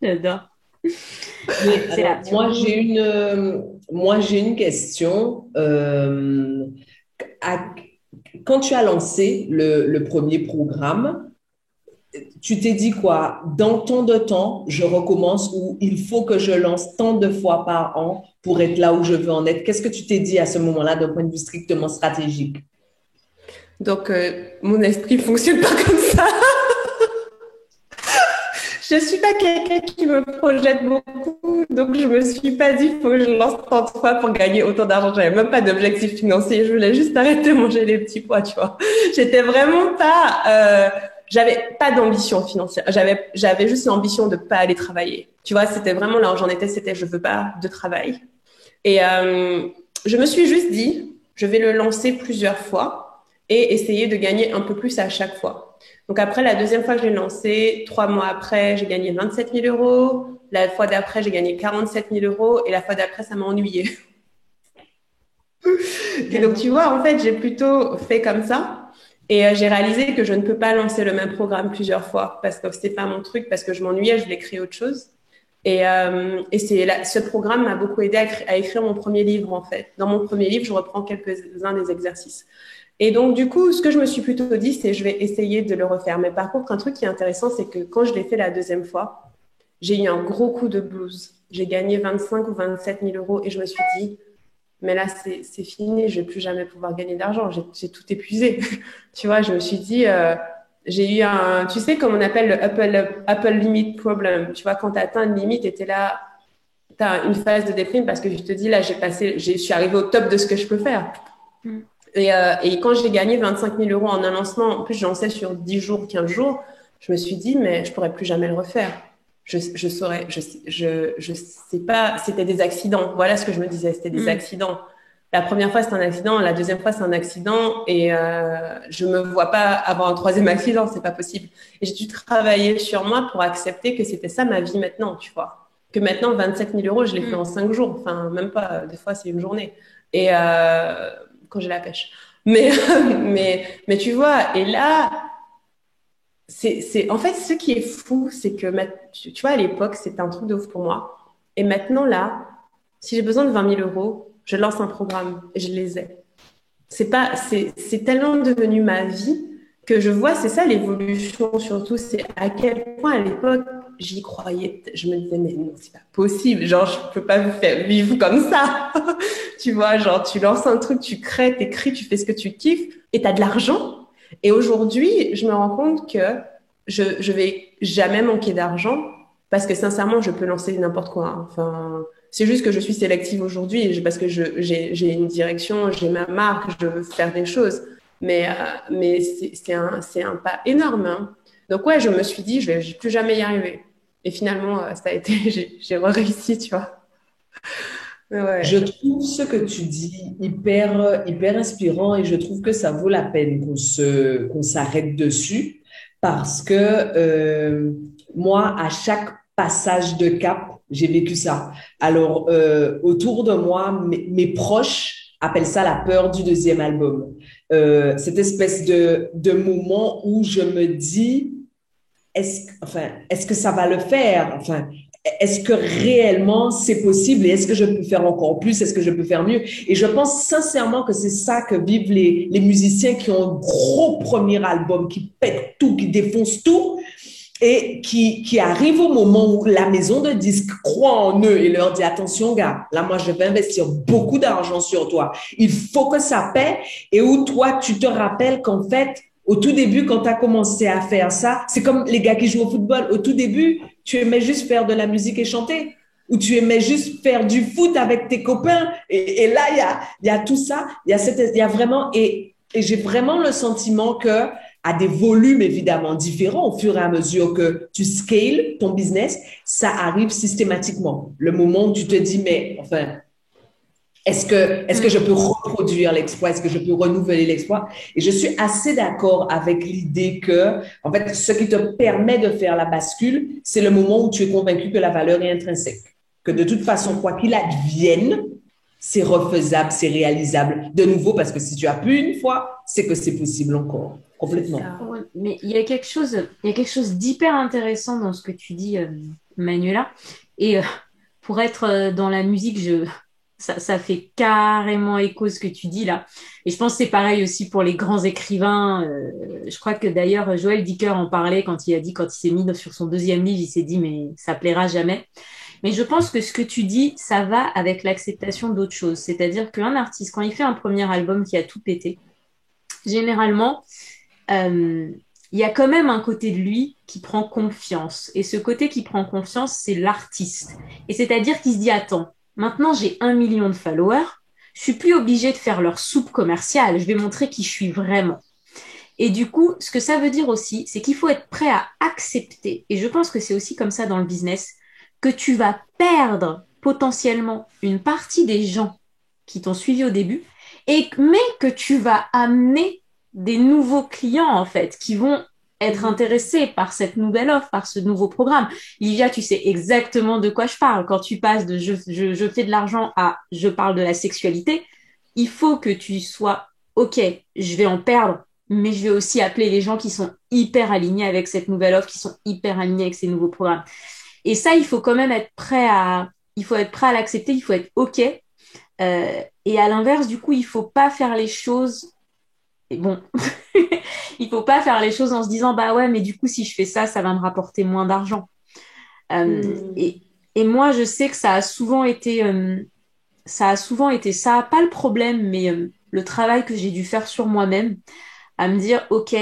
Speaker 4: J'adore.
Speaker 3: Moi, j'ai une question. Quand tu as lancé le premier programme, tu t'es dit quoi? Dans tant de temps, je recommence ou il faut que je lance tant de fois par an pour être là où je veux en être? Qu'est-ce que tu t'es dit à ce moment-là d'un point de vue strictement stratégique?
Speaker 2: Donc, mon esprit fonctionne pas comme ça. Je suis pas quelqu'un qui me projette beaucoup, donc je me suis pas dit faut que je lance tant de fois pour gagner autant d'argent. J'avais même pas d'objectif financier, je voulais juste arrêter de manger les petits pois, tu vois. J'étais vraiment pas, j'avais pas d'ambition financière. J'avais juste l'ambition de pas aller travailler. Tu vois, c'était vraiment là où j'en étais, c'était je veux pas de travail. Et je me suis juste dit, je vais le lancer plusieurs fois et essayer de gagner un peu plus à chaque fois. Donc après, la deuxième fois que je l'ai lancé, 3 mois après, j'ai gagné 27 000 euros. La fois d'après, j'ai gagné 47 000 euros. Et la fois d'après, ça m'a ennuyée. Et donc, tu vois, en fait, j'ai plutôt fait comme ça. Et j'ai réalisé que je ne peux pas lancer le même programme plusieurs fois parce que c'était pas mon truc, parce que je m'ennuyais, je voulais créer autre chose. Et ce programme m'a beaucoup aidé à écrire mon premier livre, en fait. Dans mon premier livre, je reprends quelques-uns des exercices. Et donc, du coup, ce que je me suis plutôt dit, c'est je vais essayer de le refaire. Mais par contre, un truc qui est intéressant, c'est que quand je l'ai fait la deuxième fois, j'ai eu un gros coup de blues. J'ai gagné 25 ou 27 000 euros et je me suis dit, mais là, c'est fini, je vais plus jamais pouvoir gagner d'argent. J'ai tout épuisé. Tu vois, je me suis dit, j'ai eu tu sais, comme on appelle le Apple Limit Problem. Tu vois, quand tu atteins une limite et tu es là, tu as une phase de déprime parce que je te dis, là, je suis arrivée au top de ce que je peux faire. Et quand j'ai gagné 25 000 euros en un lancement, en plus, je lançais sur 10 jours, 15 jours, je me suis dit, mais je pourrais plus jamais le refaire. Je sais pas, c'était des accidents. Voilà ce que je me disais, c'était des accidents. La première fois, c'est un accident. La deuxième fois, c'est un accident. Et je me vois pas avoir un troisième accident, c'est pas possible. Et j'ai dû travailler sur moi pour accepter que c'était ça ma vie maintenant, tu vois. Que maintenant, 27 000 euros, je l'ai fait en 5 jours. Enfin, même pas, des fois, c'est une journée. Et quand j'ai la pêche. Mais tu vois, et là, en fait, ce qui est fou, c'est que, tu vois, à l'époque, c'était un truc de ouf pour moi. Et maintenant, là, si j'ai besoin de 20 000 euros, je lance un programme et je les ai. C'est tellement devenu ma vie que je vois, c'est ça l'évolution surtout, c'est à quel point à l'époque, j'y croyais. Je me disais, mais non, c'est pas possible. Genre, je peux pas vous faire vivre comme ça. Tu vois, genre, tu lances un truc, tu crées, t'écris, tu fais ce que tu kiffes et t'as de l'argent. Et aujourd'hui, je me rends compte que je vais jamais manquer d'argent parce que sincèrement, je peux lancer n'importe quoi. Enfin, c'est juste que je suis sélective aujourd'hui parce que j'ai une direction, j'ai ma marque, je veux faire des choses. Mais c'est un pas énorme. Hein. Donc ouais, je me suis dit, je vais plus jamais y arriver. Et finalement, ça a été, j'ai réussi, tu vois. Ouais.
Speaker 3: Je trouve ce que tu dis hyper inspirant et je trouve que ça vaut la peine qu'on s'arrête dessus parce que moi, à chaque passage de cap, j'ai vécu ça. Alors, autour de moi, mes proches appellent ça la peur du deuxième album. Cette espèce de moment où je me dis, est-ce que ça va le faire? Enfin, est-ce que réellement c'est possible et est-ce que je peux faire encore plus? Est-ce que je peux faire mieux? Et je pense sincèrement que c'est ça que vivent les musiciens qui ont un gros premier album, qui pètent tout, qui défoncent tout et qui arrivent au moment où la maison de disques croit en eux et leur dit, attention, gars, là, moi, je vais investir beaucoup d'argent sur toi. Il faut que ça paie et où toi, tu te rappelles qu'en fait, au tout début, quand tu as commencé à faire ça, c'est comme les gars qui jouent au football. Au tout début, tu aimais juste faire de la musique et chanter, ou tu aimais juste faire du foot avec tes copains. Et là, il y a tout ça. Il y a vraiment, et j'ai vraiment le sentiment que, à des volumes évidemment différents, au fur et à mesure que tu scales ton business, ça arrive systématiquement. Le moment où tu te dis, mais enfin, est-ce que je peux reproduire l'exploit? Est-ce que je peux renouveler l'exploit? Et je suis assez d'accord avec l'idée que, en fait, ce qui te permet de faire la bascule, c'est le moment où tu es convaincu que la valeur est intrinsèque. Que de toute façon, quoi qu'il advienne, c'est refaisable, c'est réalisable. De nouveau, parce que si tu as pu une fois, c'est que c'est possible encore. Complètement.
Speaker 4: Ouais, mais il y a quelque chose d'hyper intéressant dans ce que tu dis, Manuela. Et pour être dans la musique, ça fait carrément écho ce que tu dis là. Et je pense que c'est pareil aussi pour les grands écrivains. Je crois que d'ailleurs, Joël Dicker en parlait quand il s'est mis sur son deuxième livre, il s'est dit, mais ça plaira jamais. Mais je pense que ce que tu dis, ça va avec l'acceptation d'autres choses. C'est-à-dire qu'un artiste, quand il fait un premier album qui a tout pété, généralement, il y a quand même un côté de lui qui prend confiance. Et ce côté qui prend confiance, c'est l'artiste. Et c'est-à-dire qu'il se dit, attends, maintenant j'ai 1 million de followers, je suis plus obligée de faire leur soupe commerciale, je vais montrer qui je suis vraiment. Et du coup, ce que ça veut dire aussi, c'est qu'il faut être prêt à accepter, et je pense que c'est aussi comme ça dans le business, que tu vas perdre potentiellement une partie des gens qui t'ont suivi au début, mais que tu vas amener des nouveaux clients, en fait, qui vont être intéressés par cette nouvelle offre, par ce nouveau programme. Livia, tu sais exactement de quoi je parle. Quand tu passes de je fais de l'argent à je parle de la sexualité, il faut que tu sois OK, je vais en perdre, mais je vais aussi appeler les gens qui sont hyper alignés avec cette nouvelle offre, qui sont hyper alignés avec ces nouveaux programmes. Et ça, il faut quand même il faut être prêt à l'accepter, il faut être OK. Et à l'inverse, du coup, il faut pas faire les choses. Et bon, il faut pas faire les choses en se disant, bah ouais, mais du coup, si je fais ça, ça va me rapporter moins d'argent. Et moi, je sais que ça a souvent été ça, pas le problème, mais le travail que j'ai dû faire sur moi-même, à me dire, OK,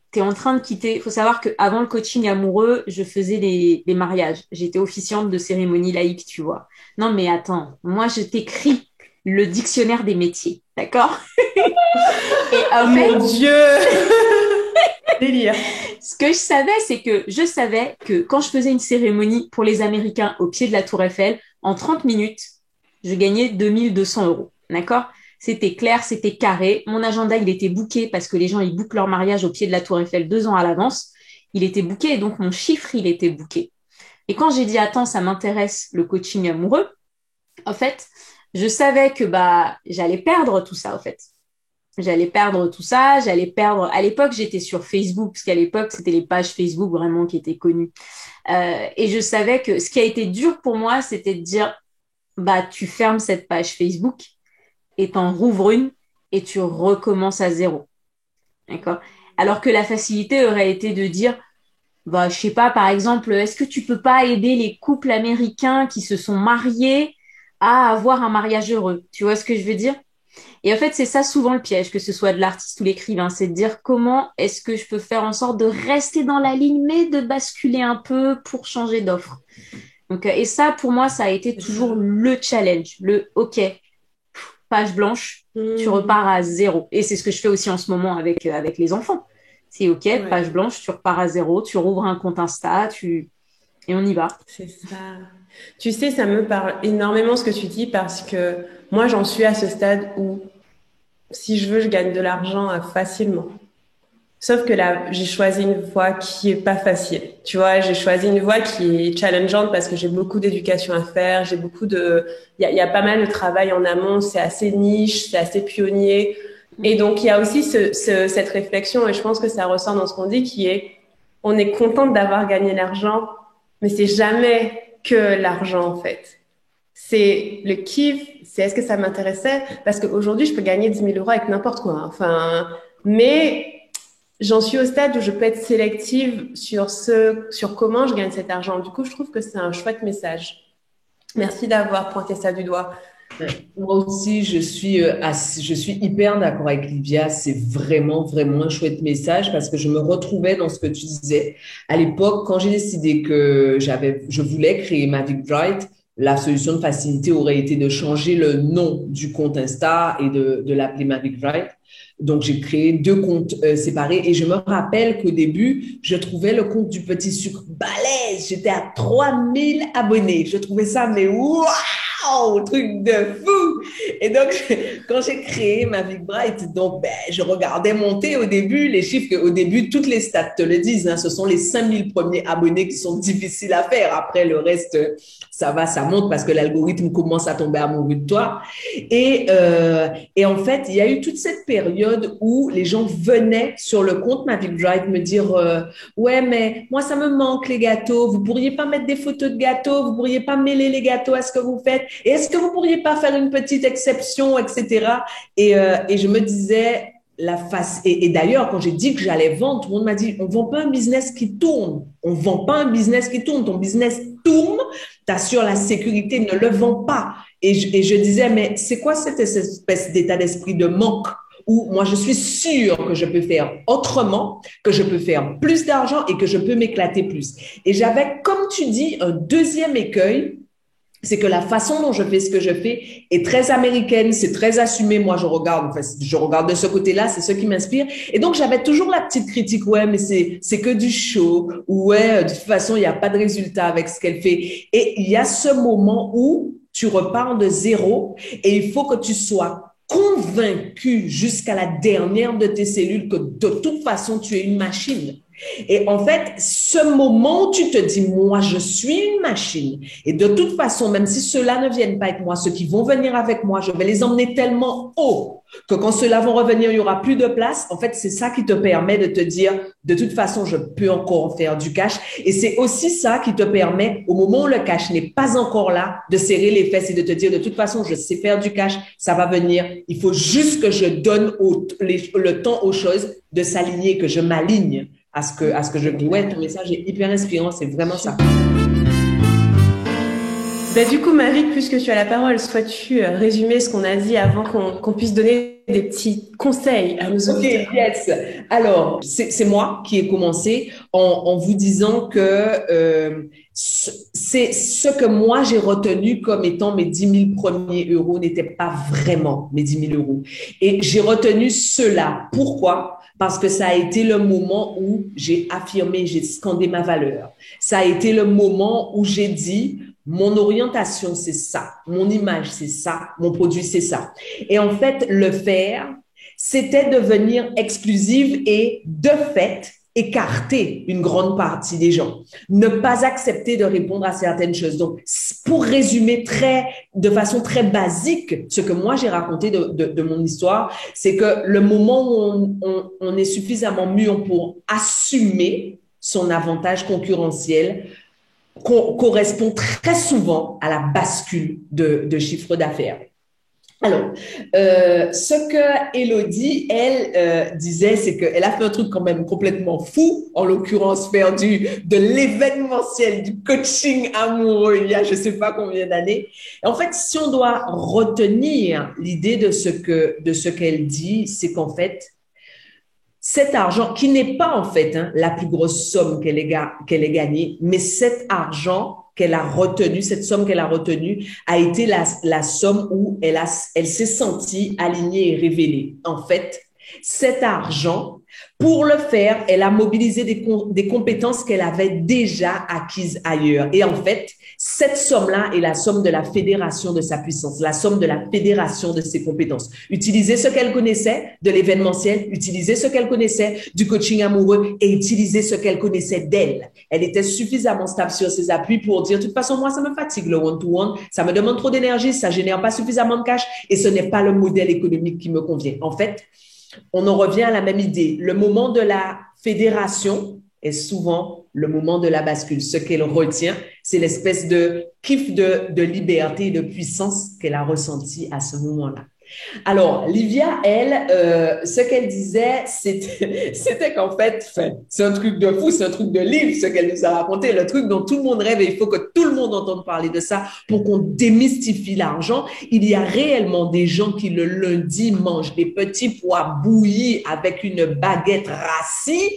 Speaker 4: t'es en train de quitter. Il faut savoir qu'avant le coaching amoureux, je faisais les mariages. J'étais officiante de cérémonie laïque, tu vois. Non, mais attends, moi, je t'écris le dictionnaire des métiers, d'accord? Et en fait,
Speaker 2: mon Dieu! Délire.
Speaker 4: Ce que je savais que quand je faisais une cérémonie pour les Américains au pied de la Tour Eiffel, en 30 minutes, je gagnais 2200 €. D'accord? C'était clair, c'était carré. Mon agenda, il était booké parce que les gens, ils bookent leur mariage au pied de la Tour Eiffel 2 ans à l'avance. Il était booké et donc mon chiffre, il était booké. Et quand j'ai dit, attends, ça m'intéresse, le coaching amoureux, en fait, je savais que j'allais perdre tout ça, en fait. J'allais perdre tout ça, À l'époque, j'étais sur Facebook, parce qu'à l'époque, c'était les pages Facebook vraiment qui étaient connues. Et je savais que ce qui a été dur pour moi, c'était de dire, tu fermes cette page Facebook et t'en rouvres une et tu recommences à zéro. D'accord? Alors que la facilité aurait été de dire, je sais pas, par exemple, est-ce que tu peux pas aider les couples américains qui se sont mariés à avoir un mariage heureux? Tu vois ce que je veux dire? Et en fait, c'est ça souvent le piège, que ce soit de l'artiste ou l'écrivain, c'est de dire comment est-ce que je peux faire en sorte de rester dans la ligne, mais de basculer un peu pour changer d'offre. Donc, et ça, pour moi, ça a été toujours le challenge, le OK, page blanche, tu repars à zéro. Et c'est ce que je fais aussi en ce moment avec les enfants. C'est OK, page blanche, tu repars à zéro, tu rouvres un compte Insta, tu et on y va.
Speaker 2: C'est ça. Tu sais, ça me parle énormément ce que tu dis parce que moi, j'en suis à ce stade où si je veux, je gagne de l'argent facilement. Sauf que là, j'ai choisi une voie qui est pas facile. Tu vois, j'ai choisi une voie qui est challengeante parce que j'ai beaucoup d'éducation à faire, il y a pas mal de travail en amont, c'est assez niche, c'est assez pionnier. Et donc, il y a aussi cette réflexion, et je pense que ça ressort dans ce qu'on dit, qui est, on est contente d'avoir gagné l'argent, mais c'est jamais que l'argent, en fait. C'est le kiff, c'est est-ce que ça m'intéressait? Parce qu'aujourd'hui, je peux gagner 10 000 € avec n'importe quoi. Enfin, mais j'en suis au stade où je peux être sélective sur comment je gagne cet argent. Du coup, je trouve que c'est un chouette message. Merci d'avoir pointé ça du doigt.
Speaker 3: Moi aussi, je suis hyper d'accord avec Livia. C'est vraiment, vraiment un chouette message parce que je me retrouvais dans ce que tu disais. À l'époque, quand j'ai décidé que je voulais créer Mavic Bright, la solution de facilité aurait été de changer le nom du compte Insta et de l'appeler Mavic Bright. Donc, j'ai créé deux comptes séparés et je me rappelle qu'au début, je trouvais le compte du Petit Sucre balèze. J'étais à 3000 abonnés. Je trouvais ça, mais waouh, truc de fou! Et donc, quand j'ai créé Mavic Bright, donc, je regardais monter au début les chiffres. Au début, toutes les stats te le disent, hein, ce sont les 5000 premiers abonnés qui sont difficiles à faire. Après, le reste, ça va, ça monte parce que l'algorithme commence à tomber amoureux de toi. Et en fait, il y a eu toute cette période où les gens venaient sur le compte Mavic Bright me dire ouais, mais moi, ça me manque les gâteaux. Vous pourriez pas mettre des photos de gâteaux? Vous pourriez pas mêler les gâteaux à ce que vous faites? Et est-ce que vous pourriez pas faire une petite exception, etc. Et je me disais, et d'ailleurs, quand j'ai dit que j'allais vendre, tout le monde m'a dit, on vend pas un business qui tourne. On vend pas un business qui tourne. Ton business tourne, t'assures la sécurité, ne le vends pas. Et je disais, mais c'est quoi cette espèce d'état d'esprit de manque où moi, je suis sûre que je peux faire autrement, que je peux faire plus d'argent et que je peux m'éclater plus. Et j'avais, comme tu dis, un deuxième écueil, c'est que la façon dont je fais ce que je fais est très américaine, c'est très assumé. Moi, je regarde de ce côté-là, c'est ce qui m'inspire. Et donc, j'avais toujours la petite critique, ouais, mais c'est que du show, ou ouais, de toute façon, il n'y a pas de résultat avec ce qu'elle fait. Et il y a ce moment où tu repars de zéro et il faut que tu sois convaincu jusqu'à la dernière de tes cellules que de toute façon, tu es une machine. Et en fait, ce moment où tu te dis, moi, je suis une machine. Et de toute façon, même si ceux-là ne viennent pas avec moi, ceux qui vont venir avec moi, je vais les emmener tellement haut que quand ceux-là vont revenir, il y aura plus de place. En fait, c'est ça qui te permet de te dire, de toute façon, je peux encore faire du cash. Et c'est aussi ça qui te permet, au moment où le cash n'est pas encore là, de serrer les fesses et de te dire, de toute façon, je sais faire du cash, ça va venir. Il faut juste que je donne le temps aux choses de s'aligner, que je m'aligne à ce que je dis. Ouais, ton message est hyper inspirant, c'est vraiment ça.
Speaker 2: Du coup, Marie, puisque tu as la parole, souhaites-tu résumer ce qu'on a dit avant qu'on puisse donner des petits conseils à nos auditeurs?
Speaker 3: Ok, yes. Alors, c'est moi qui ai commencé en vous disant que c'est ce que moi j'ai retenu comme étant mes 10 000 premiers euros n'étaient pas vraiment mes 10 000 euros. Et j'ai retenu cela. Pourquoi? Parce que ça a été le moment où j'ai affirmé, j'ai scandé ma valeur. Ça a été le moment où j'ai dit, mon orientation, c'est ça. Mon image, c'est ça. Mon produit, c'est ça. Et en fait, le faire, c'était devenir exclusive et de fait, écarter une grande partie des gens. Ne pas accepter de répondre à certaines choses. Donc, pour résumer de façon très basique, ce que moi j'ai raconté de mon histoire, c'est que le moment où on est suffisamment mûr pour assumer son avantage concurrentiel, correspond très souvent à la bascule de chiffre d'affaires. Alors, ce que Élodie, elle, disait, c'est qu'elle a fait un truc quand même complètement fou, en l'occurrence faire de l'événementiel, du coaching amoureux il y a je sais pas combien d'années. En fait, si on doit retenir l'idée de ce qu'elle dit, c'est qu'en fait, cet argent, qui n'est pas en fait la plus grosse somme qu'elle ait gagnée, mais cet argent qu'elle a retenu, cette somme qu'elle a retenue, a été la somme où elle s'est sentie alignée et révélée. En fait, cet argent Pour le faire, elle a mobilisé des compétences qu'elle avait déjà acquises ailleurs. Et en fait, cette somme-là est la somme de la fédération de sa puissance, la somme de la fédération de ses compétences. Utiliser ce qu'elle connaissait de l'événementiel, utiliser ce qu'elle connaissait du coaching amoureux et utiliser ce qu'elle connaissait d'elle. Elle était suffisamment stable sur ses appuis pour dire, de toute façon, moi, ça me fatigue le one-to-one, ça me demande trop d'énergie, ça génère pas suffisamment de cash et ce n'est pas le modèle économique qui me convient. En fait, on en revient à la même idée. Le moment de la fédération est souvent le moment de la bascule. Ce qu'elle retient, c'est l'espèce de kiff de liberté et de puissance qu'elle a ressenti à ce moment-là. Alors, Livia, elle, ce qu'elle disait, c'était qu'en fait, c'est un truc de fou, c'est un truc de livre, ce qu'elle nous a raconté, le truc dont tout le monde rêve et il faut que tout le monde entende parler de ça pour qu'on démystifie l'argent. Il y a réellement des gens qui le lundi mangent des petits pois bouillis avec une baguette rassis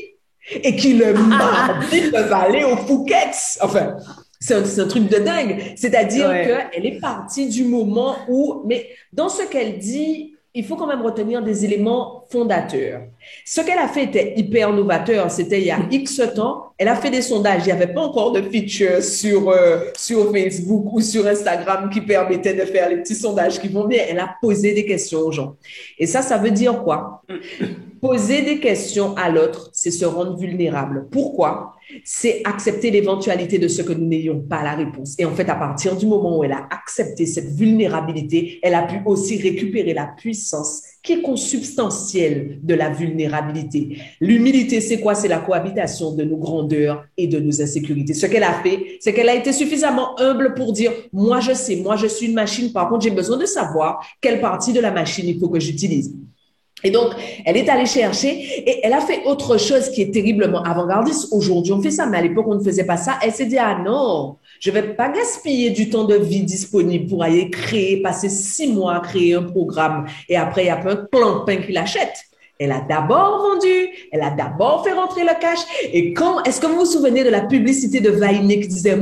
Speaker 3: et qui le mardi peuvent aller au Phuket. Enfin, c'est un truc de dingue. C'est-à-dire qu'elle est partie du moment où, mais dans ce qu'elle dit, il faut quand même retenir des éléments fondateurs. Ce qu'elle a fait était hyper novateur. C'était il y a X temps. Elle a fait des sondages. Il n'y avait pas encore de feature sur Facebook ou sur Instagram qui permettait de faire les petits sondages qui vont bien. Elle a posé des questions aux gens. Et ça veut dire quoi? Poser des questions à l'autre, c'est se rendre vulnérable. Pourquoi? C'est accepter l'éventualité de ce que nous n'ayons pas la réponse. Et en fait, à partir du moment où elle a accepté cette vulnérabilité, elle a pu aussi récupérer la puissance qui est consubstantielle de la vulnérabilité. L'humilité, c'est quoi? C'est la cohabitation de nos grandeurs et de nos insécurités. Ce qu'elle a fait, c'est qu'elle a été suffisamment humble pour dire, moi je sais, moi je suis une machine, par contre j'ai besoin de savoir quelle partie de la machine il faut que j'utilise. Et donc, elle est allée chercher et elle a fait autre chose qui est terriblement avant-gardiste. Aujourd'hui, on fait ça, mais à l'époque, on ne faisait pas ça. Elle s'est dit, ah non, je vais pas gaspiller du temps de vie disponible pour aller passer 6 mois à créer un programme et après, il n'y a pas un clampin qui l'achète. Elle a d'abord vendu, elle a d'abord fait rentrer le cash. Et est-ce que vous vous souvenez de la publicité de Vainé qui disait,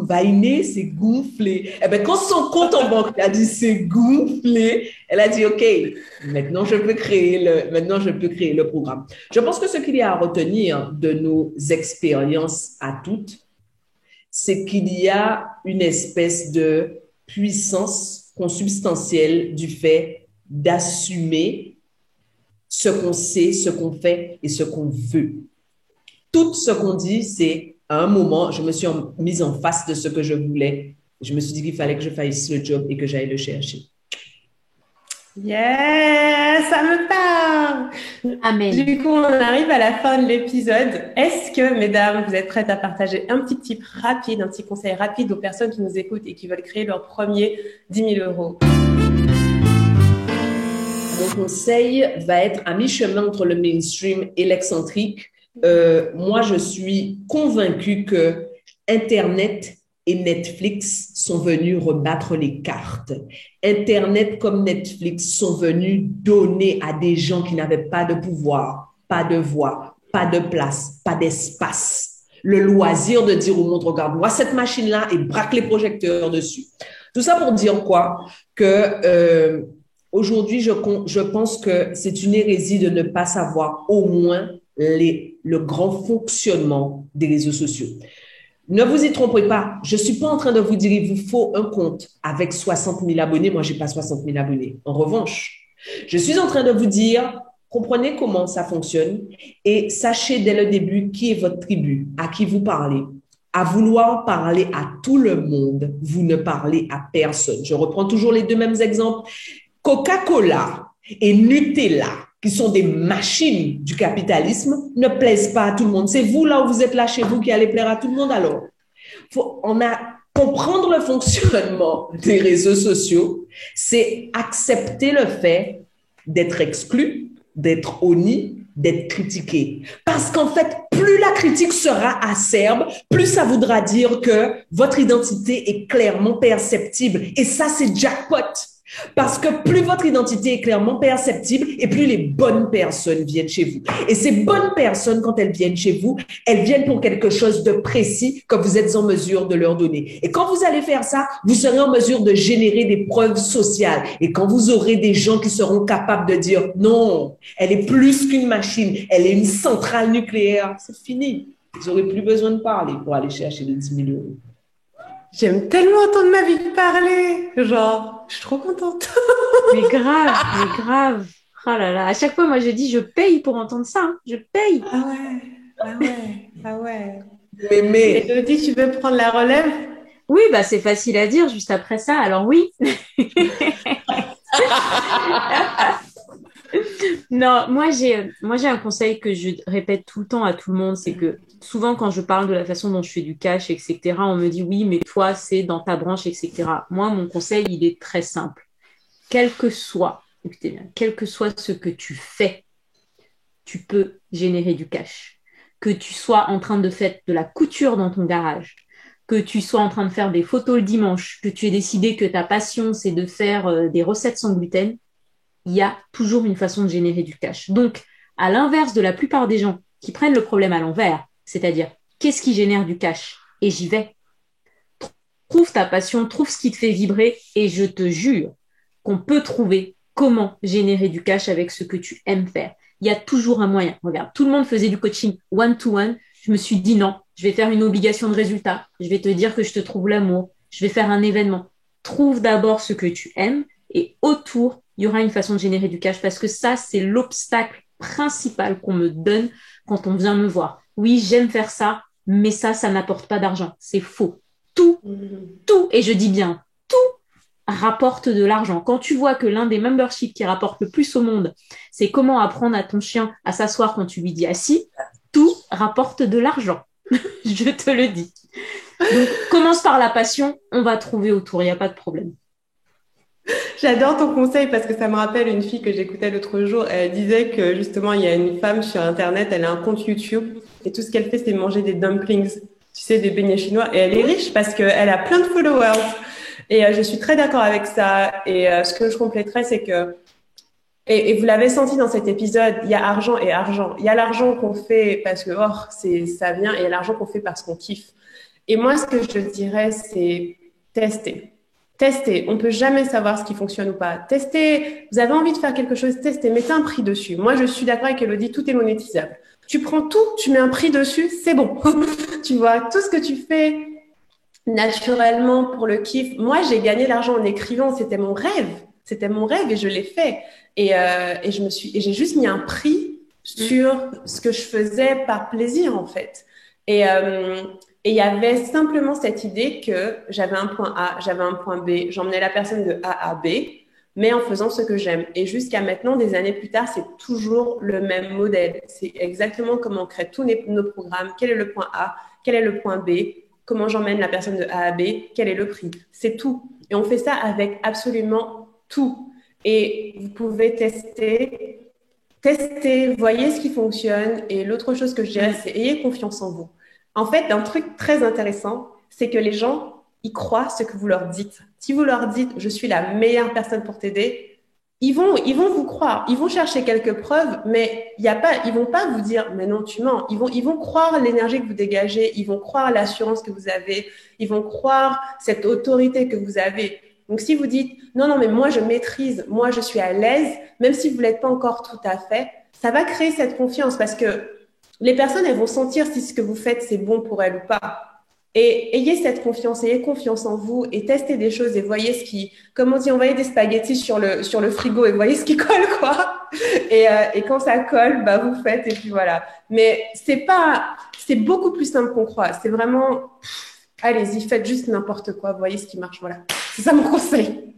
Speaker 3: Vainé, c'est gonflé. Eh bien, quand son compte en banque a dit c'est gonflé, elle a dit, OK, maintenant je peux créer le programme. Je pense que ce qu'il y a à retenir de nos expériences à toutes, c'est qu'il y a une espèce de puissance consubstantielle du fait d'assumer ce qu'on sait, ce qu'on fait et ce qu'on veut. Tout ce qu'on dit, c'est à un moment, je me suis mise en face de ce que je voulais. Je me suis dit qu'il fallait que je fasse le job et que j'aille le chercher.
Speaker 2: Yeah, ça me parle.
Speaker 4: Amen.
Speaker 2: Du coup, on arrive à la fin de l'épisode. Est-ce que, mesdames, vous êtes prêtes à partager un petit tip rapide, un petit conseil rapide aux personnes qui nous écoutent et qui veulent créer leur premier 10 000 €?
Speaker 3: Mon conseil va être à mi-chemin entre le mainstream et l'excentrique. Moi, je suis convaincue que Internet et Netflix sont venus rebattre les cartes. Internet comme Netflix sont venus donner à des gens qui n'avaient pas de pouvoir, pas de voix, pas de place, pas d'espace, le loisir de dire au monde, regarde-moi cette machine-là et braque les projecteurs dessus. Tout ça pour dire quoi? Que aujourd'hui, je pense que c'est une hérésie de ne pas savoir au moins le grand fonctionnement des réseaux sociaux. Ne vous y trompez pas, je ne suis pas en train de vous dire il vous faut un compte avec 60 000 abonnés. Moi, je n'ai pas 60 000 abonnés. En revanche, je suis en train de vous dire, comprenez comment ça fonctionne et sachez dès le début qui est votre tribu, à qui vous parlez. À vouloir parler à tout le monde, vous ne parlez à personne. Je reprends toujours les deux mêmes exemples. Coca-Cola et Nutella, qui sont des machines du capitalisme, ne plaisent pas à tout le monde. C'est vous, là où vous êtes là chez vous, qui allez plaire à tout le monde alors. Comprendre le fonctionnement des réseaux sociaux, c'est accepter le fait d'être exclu, d'être honni, d'être critiqué. Parce qu'en fait, plus la critique sera acerbe, plus ça voudra dire que votre identité est clairement perceptible. Et ça, c'est jackpot. Parce que plus votre identité est clairement perceptible et plus les bonnes personnes viennent chez vous. Et ces bonnes personnes, quand elles viennent chez vous, elles viennent pour quelque chose de précis que vous êtes en mesure de leur donner. Et quand vous allez faire ça, vous serez en mesure de générer des preuves sociales. Et quand vous aurez des gens qui seront capables de dire non, elle est plus qu'une machine, elle est une centrale nucléaire, c'est fini. Vous n'aurez plus besoin de parler pour aller chercher les 10 000 euros.
Speaker 2: J'aime tellement entendre ma vie parler. Genre, je suis trop contente.
Speaker 4: Mais grave. Oh là là. À chaque fois, moi, je dis, je paye pour entendre ça. Hein. Je paye.
Speaker 2: Ah ouais.
Speaker 3: Mais...
Speaker 2: Elodie, tu veux prendre la relève?
Speaker 4: Oui, bah, c'est facile à dire juste après ça. Alors oui. Non, moi j'ai un conseil que je répète tout le temps à tout le monde, c'est que souvent quand je parle de la façon dont je fais du cash, etc., on me dit oui, mais toi c'est dans ta branche, etc. Moi, mon conseil, il est très simple. Écoutez bien, quel que soit ce que tu fais, tu peux générer du cash. Que tu sois en train de faire de la couture dans ton garage, que tu sois en train de faire des photos le dimanche, que tu aies décidé que ta passion c'est de faire des recettes sans gluten, il y a toujours une façon de générer du cash. Donc, à l'inverse de la plupart des gens qui prennent le problème à l'envers, c'est-à-dire, qu'est-ce qui génère du cash? Et j'y vais. Trouve ta passion, trouve ce qui te fait vibrer, et je te jure qu'on peut trouver comment générer du cash avec ce que tu aimes faire. Il y a toujours un moyen. Regarde, tout le monde faisait du coaching one-to-one. Je me suis dit non, je vais faire une obligation de résultat. Je vais te dire que je te trouve l'amour. Je vais faire un événement. Trouve d'abord ce que tu aimes, et autour, il y aura une façon de générer du cash parce que ça, c'est l'obstacle principal qu'on me donne quand on vient me voir. Oui, j'aime faire ça, mais ça n'apporte pas d'argent. C'est faux. Tout, et je dis bien tout, rapporte de l'argent. Quand tu vois que l'un des memberships qui rapporte le plus au monde, c'est comment apprendre à ton chien à s'asseoir quand tu lui dis assis, tout rapporte de l'argent. Je te le dis. Donc, commence par la passion, on va trouver autour, il n'y a pas de problème.
Speaker 2: J'adore ton conseil parce que ça me rappelle une fille que j'écoutais l'autre jour. Elle disait que justement, il y a une femme sur Internet, elle a un compte YouTube et tout ce qu'elle fait, c'est manger des dumplings, tu sais, des beignets chinois. Et elle est riche parce qu'elle a plein de followers. Et je suis très d'accord avec ça. Et ce que je compléterais, c'est que, et vous l'avez senti dans cet épisode, il y a argent et argent. Il y a l'argent qu'on fait parce que, ça vient, et il y a l'argent qu'on fait parce qu'on kiffe. Et moi, ce que je dirais, c'est tester. Testez. On peut jamais savoir ce qui fonctionne ou pas. Testez. Vous avez envie de faire quelque chose, testez. Mettez un prix dessus. Moi, je suis d'accord avec Elodie, tout est monétisable. Tu prends tout, tu mets un prix dessus, c'est bon. Tu vois, tout ce que tu fais naturellement pour le kiff. Moi, j'ai gagné l'argent en écrivant. C'était mon rêve. C'était mon rêve et je l'ai fait. Et j'ai juste mis un prix sur ce que je faisais par plaisir, en fait. Et il y avait simplement cette idée que j'avais un point A, j'avais un point B, j'emmenais la personne de A à B, mais en faisant ce que j'aime. Et jusqu'à maintenant, des années plus tard, c'est toujours le même modèle. C'est exactement comment on crée tous nos programmes. Quel est le point A? Quel est le point B? Comment j'emmène la personne de A à B? Quel est le prix? C'est tout. Et on fait ça avec absolument tout. Et vous pouvez tester, voyez ce qui fonctionne. Et l'autre chose que je dirais, c'est ayez confiance en vous. En fait, un truc très intéressant, c'est que les gens, ils croient ce que vous leur dites. Si vous leur dites « je suis la meilleure personne pour t'aider », ils vont vous croire. Ils vont chercher quelques preuves, mais ils vont pas vous dire « mais non, tu mens ». Ils vont croire l'énergie que vous dégagez, ils vont croire l'assurance que vous avez, ils vont croire cette autorité que vous avez. Donc, si vous dites « non, mais moi, je maîtrise, moi, je suis à l'aise », même si vous ne l'êtes pas encore tout à fait, ça va créer cette confiance parce que les personnes, elles vont sentir si ce que vous faites, c'est bon pour elles ou pas. Et ayez cette confiance, ayez confiance en vous et testez des choses et voyez ce qui, comme on dit, envoyez des spaghettis sur le frigo et voyez ce qui colle, quoi. Et quand ça colle, bah, vous faites et puis voilà. Mais c'est beaucoup plus simple qu'on croit. C'est vraiment, allez-y, faites juste n'importe quoi, voyez ce qui marche, voilà. C'est ça mon conseil.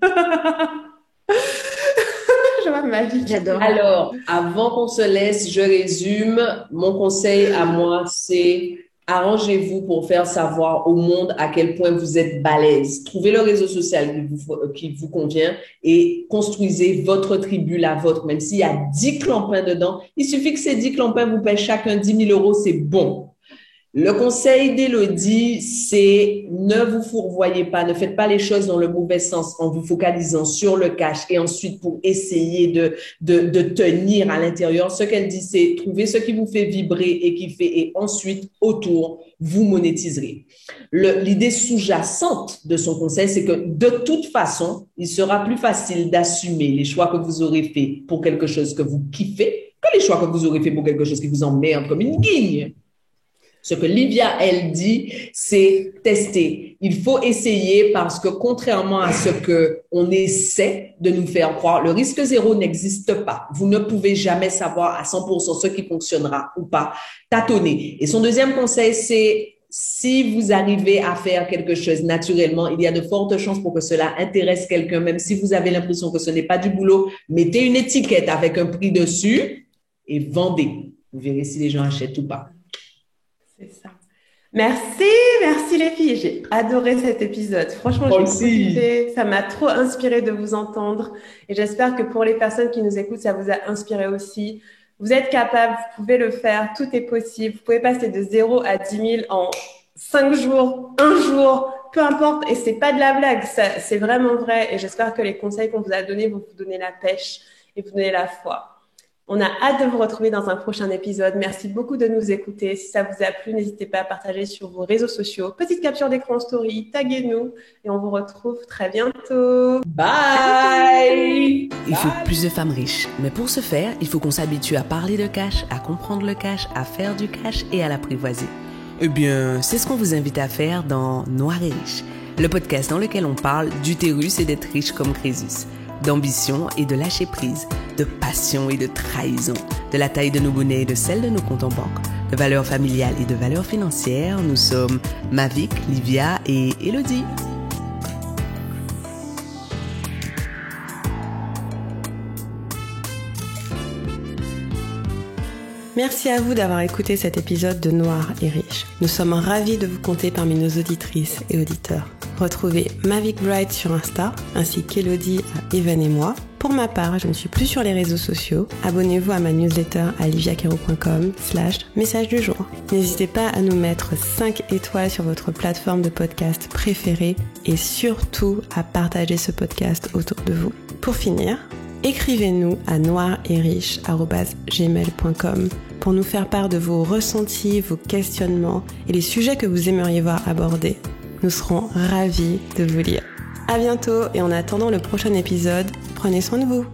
Speaker 4: J'adore.
Speaker 3: Alors, avant qu'on se laisse, je résume. Mon conseil à moi, c'est arrangez-vous pour faire savoir au monde à quel point vous êtes balèze. Trouvez le réseau social qui vous convient et construisez votre tribu, la vôtre. Même s'il y a 10 clampins dedans, il suffit que ces 10 clampins vous paient chacun 10 000 euros, c'est bon. Le conseil d'Élodie, c'est ne vous fourvoyez pas, ne faites pas les choses dans le mauvais sens en vous focalisant sur le cash et ensuite pour essayer de tenir à l'intérieur. Ce qu'elle dit, c'est trouver ce qui vous fait vibrer et kiffer et ensuite, autour, vous monétiserez. L'idée sous-jacente de son conseil, c'est que de toute façon, il sera plus facile d'assumer les choix que vous aurez faits pour quelque chose que vous kiffez que les choix que vous aurez faits pour quelque chose qui vous emmerde comme une guigne. Ce que Livia, elle dit, c'est tester. Il faut essayer parce que contrairement à ce que on essaie de nous faire croire, le risque zéro n'existe pas. Vous ne pouvez jamais savoir à 100% ce qui fonctionnera ou pas. Tâtonnez. Et son deuxième conseil, c'est si vous arrivez à faire quelque chose naturellement, il y a de fortes chances pour que cela intéresse quelqu'un, même si vous avez l'impression que ce n'est pas du boulot. Mettez une étiquette avec un prix dessus et vendez. Vous verrez si les gens achètent ou pas.
Speaker 2: C'est ça. Merci les filles. J'ai adoré cet épisode. Franchement, j'ai profité. Ça m'a trop inspiré de vous entendre. Et j'espère que pour les personnes qui nous écoutent, ça vous a inspiré aussi. Vous êtes capables, vous pouvez le faire. Tout est possible. Vous pouvez passer de 0 à 10 000 en 5 jours, 1 jour, peu importe. Et c'est pas de la blague. C'est vraiment vrai. Et j'espère que les conseils qu'on vous a donnés vont vous donner la pêche et vous donner la foi. On a hâte de vous retrouver dans un prochain épisode. Merci beaucoup de nous écouter. Si ça vous a plu, n'hésitez pas à partager sur vos réseaux sociaux. Petite capture d'écran story, taguez-nous et on vous retrouve très bientôt.
Speaker 3: Bye!
Speaker 1: Il faut plus de femmes riches. Mais pour ce faire, il faut qu'on s'habitue à parler de cash, à comprendre le cash, à faire du cash et à l'apprivoiser. Eh bien, c'est ce qu'on vous invite à faire dans Noir et Riche, le podcast dans lequel on parle d'utérus et d'être riche comme Crésus, d'ambition et de lâcher prise, de passion et de trahison, de la taille de nos bonnets et de celle de nos comptes en banque, de valeurs familiales et de valeurs financières. Nous sommes Mavic, Livia et Élodie.
Speaker 5: Merci à vous d'avoir écouté cet épisode de Noir et Riche. Nous sommes ravis de vous compter parmi nos auditrices et auditeurs. Retrouvez Mavic Bright sur Insta, ainsi qu'Élodie à Even et moi. Pour ma part, je ne suis plus sur les réseaux sociaux. Abonnez-vous à ma newsletter à liviacaro.com/message du jour. N'hésitez pas à nous mettre 5 étoiles sur votre plateforme de podcast préférée et surtout à partager ce podcast autour de vous. Pour finir, écrivez-nous à noiretriche@gmail.com pour nous faire part de vos ressentis, vos questionnements et les sujets que vous aimeriez voir abordés. Nous serons ravis de vous lire. À bientôt et en attendant le prochain épisode, prenez soin de vous.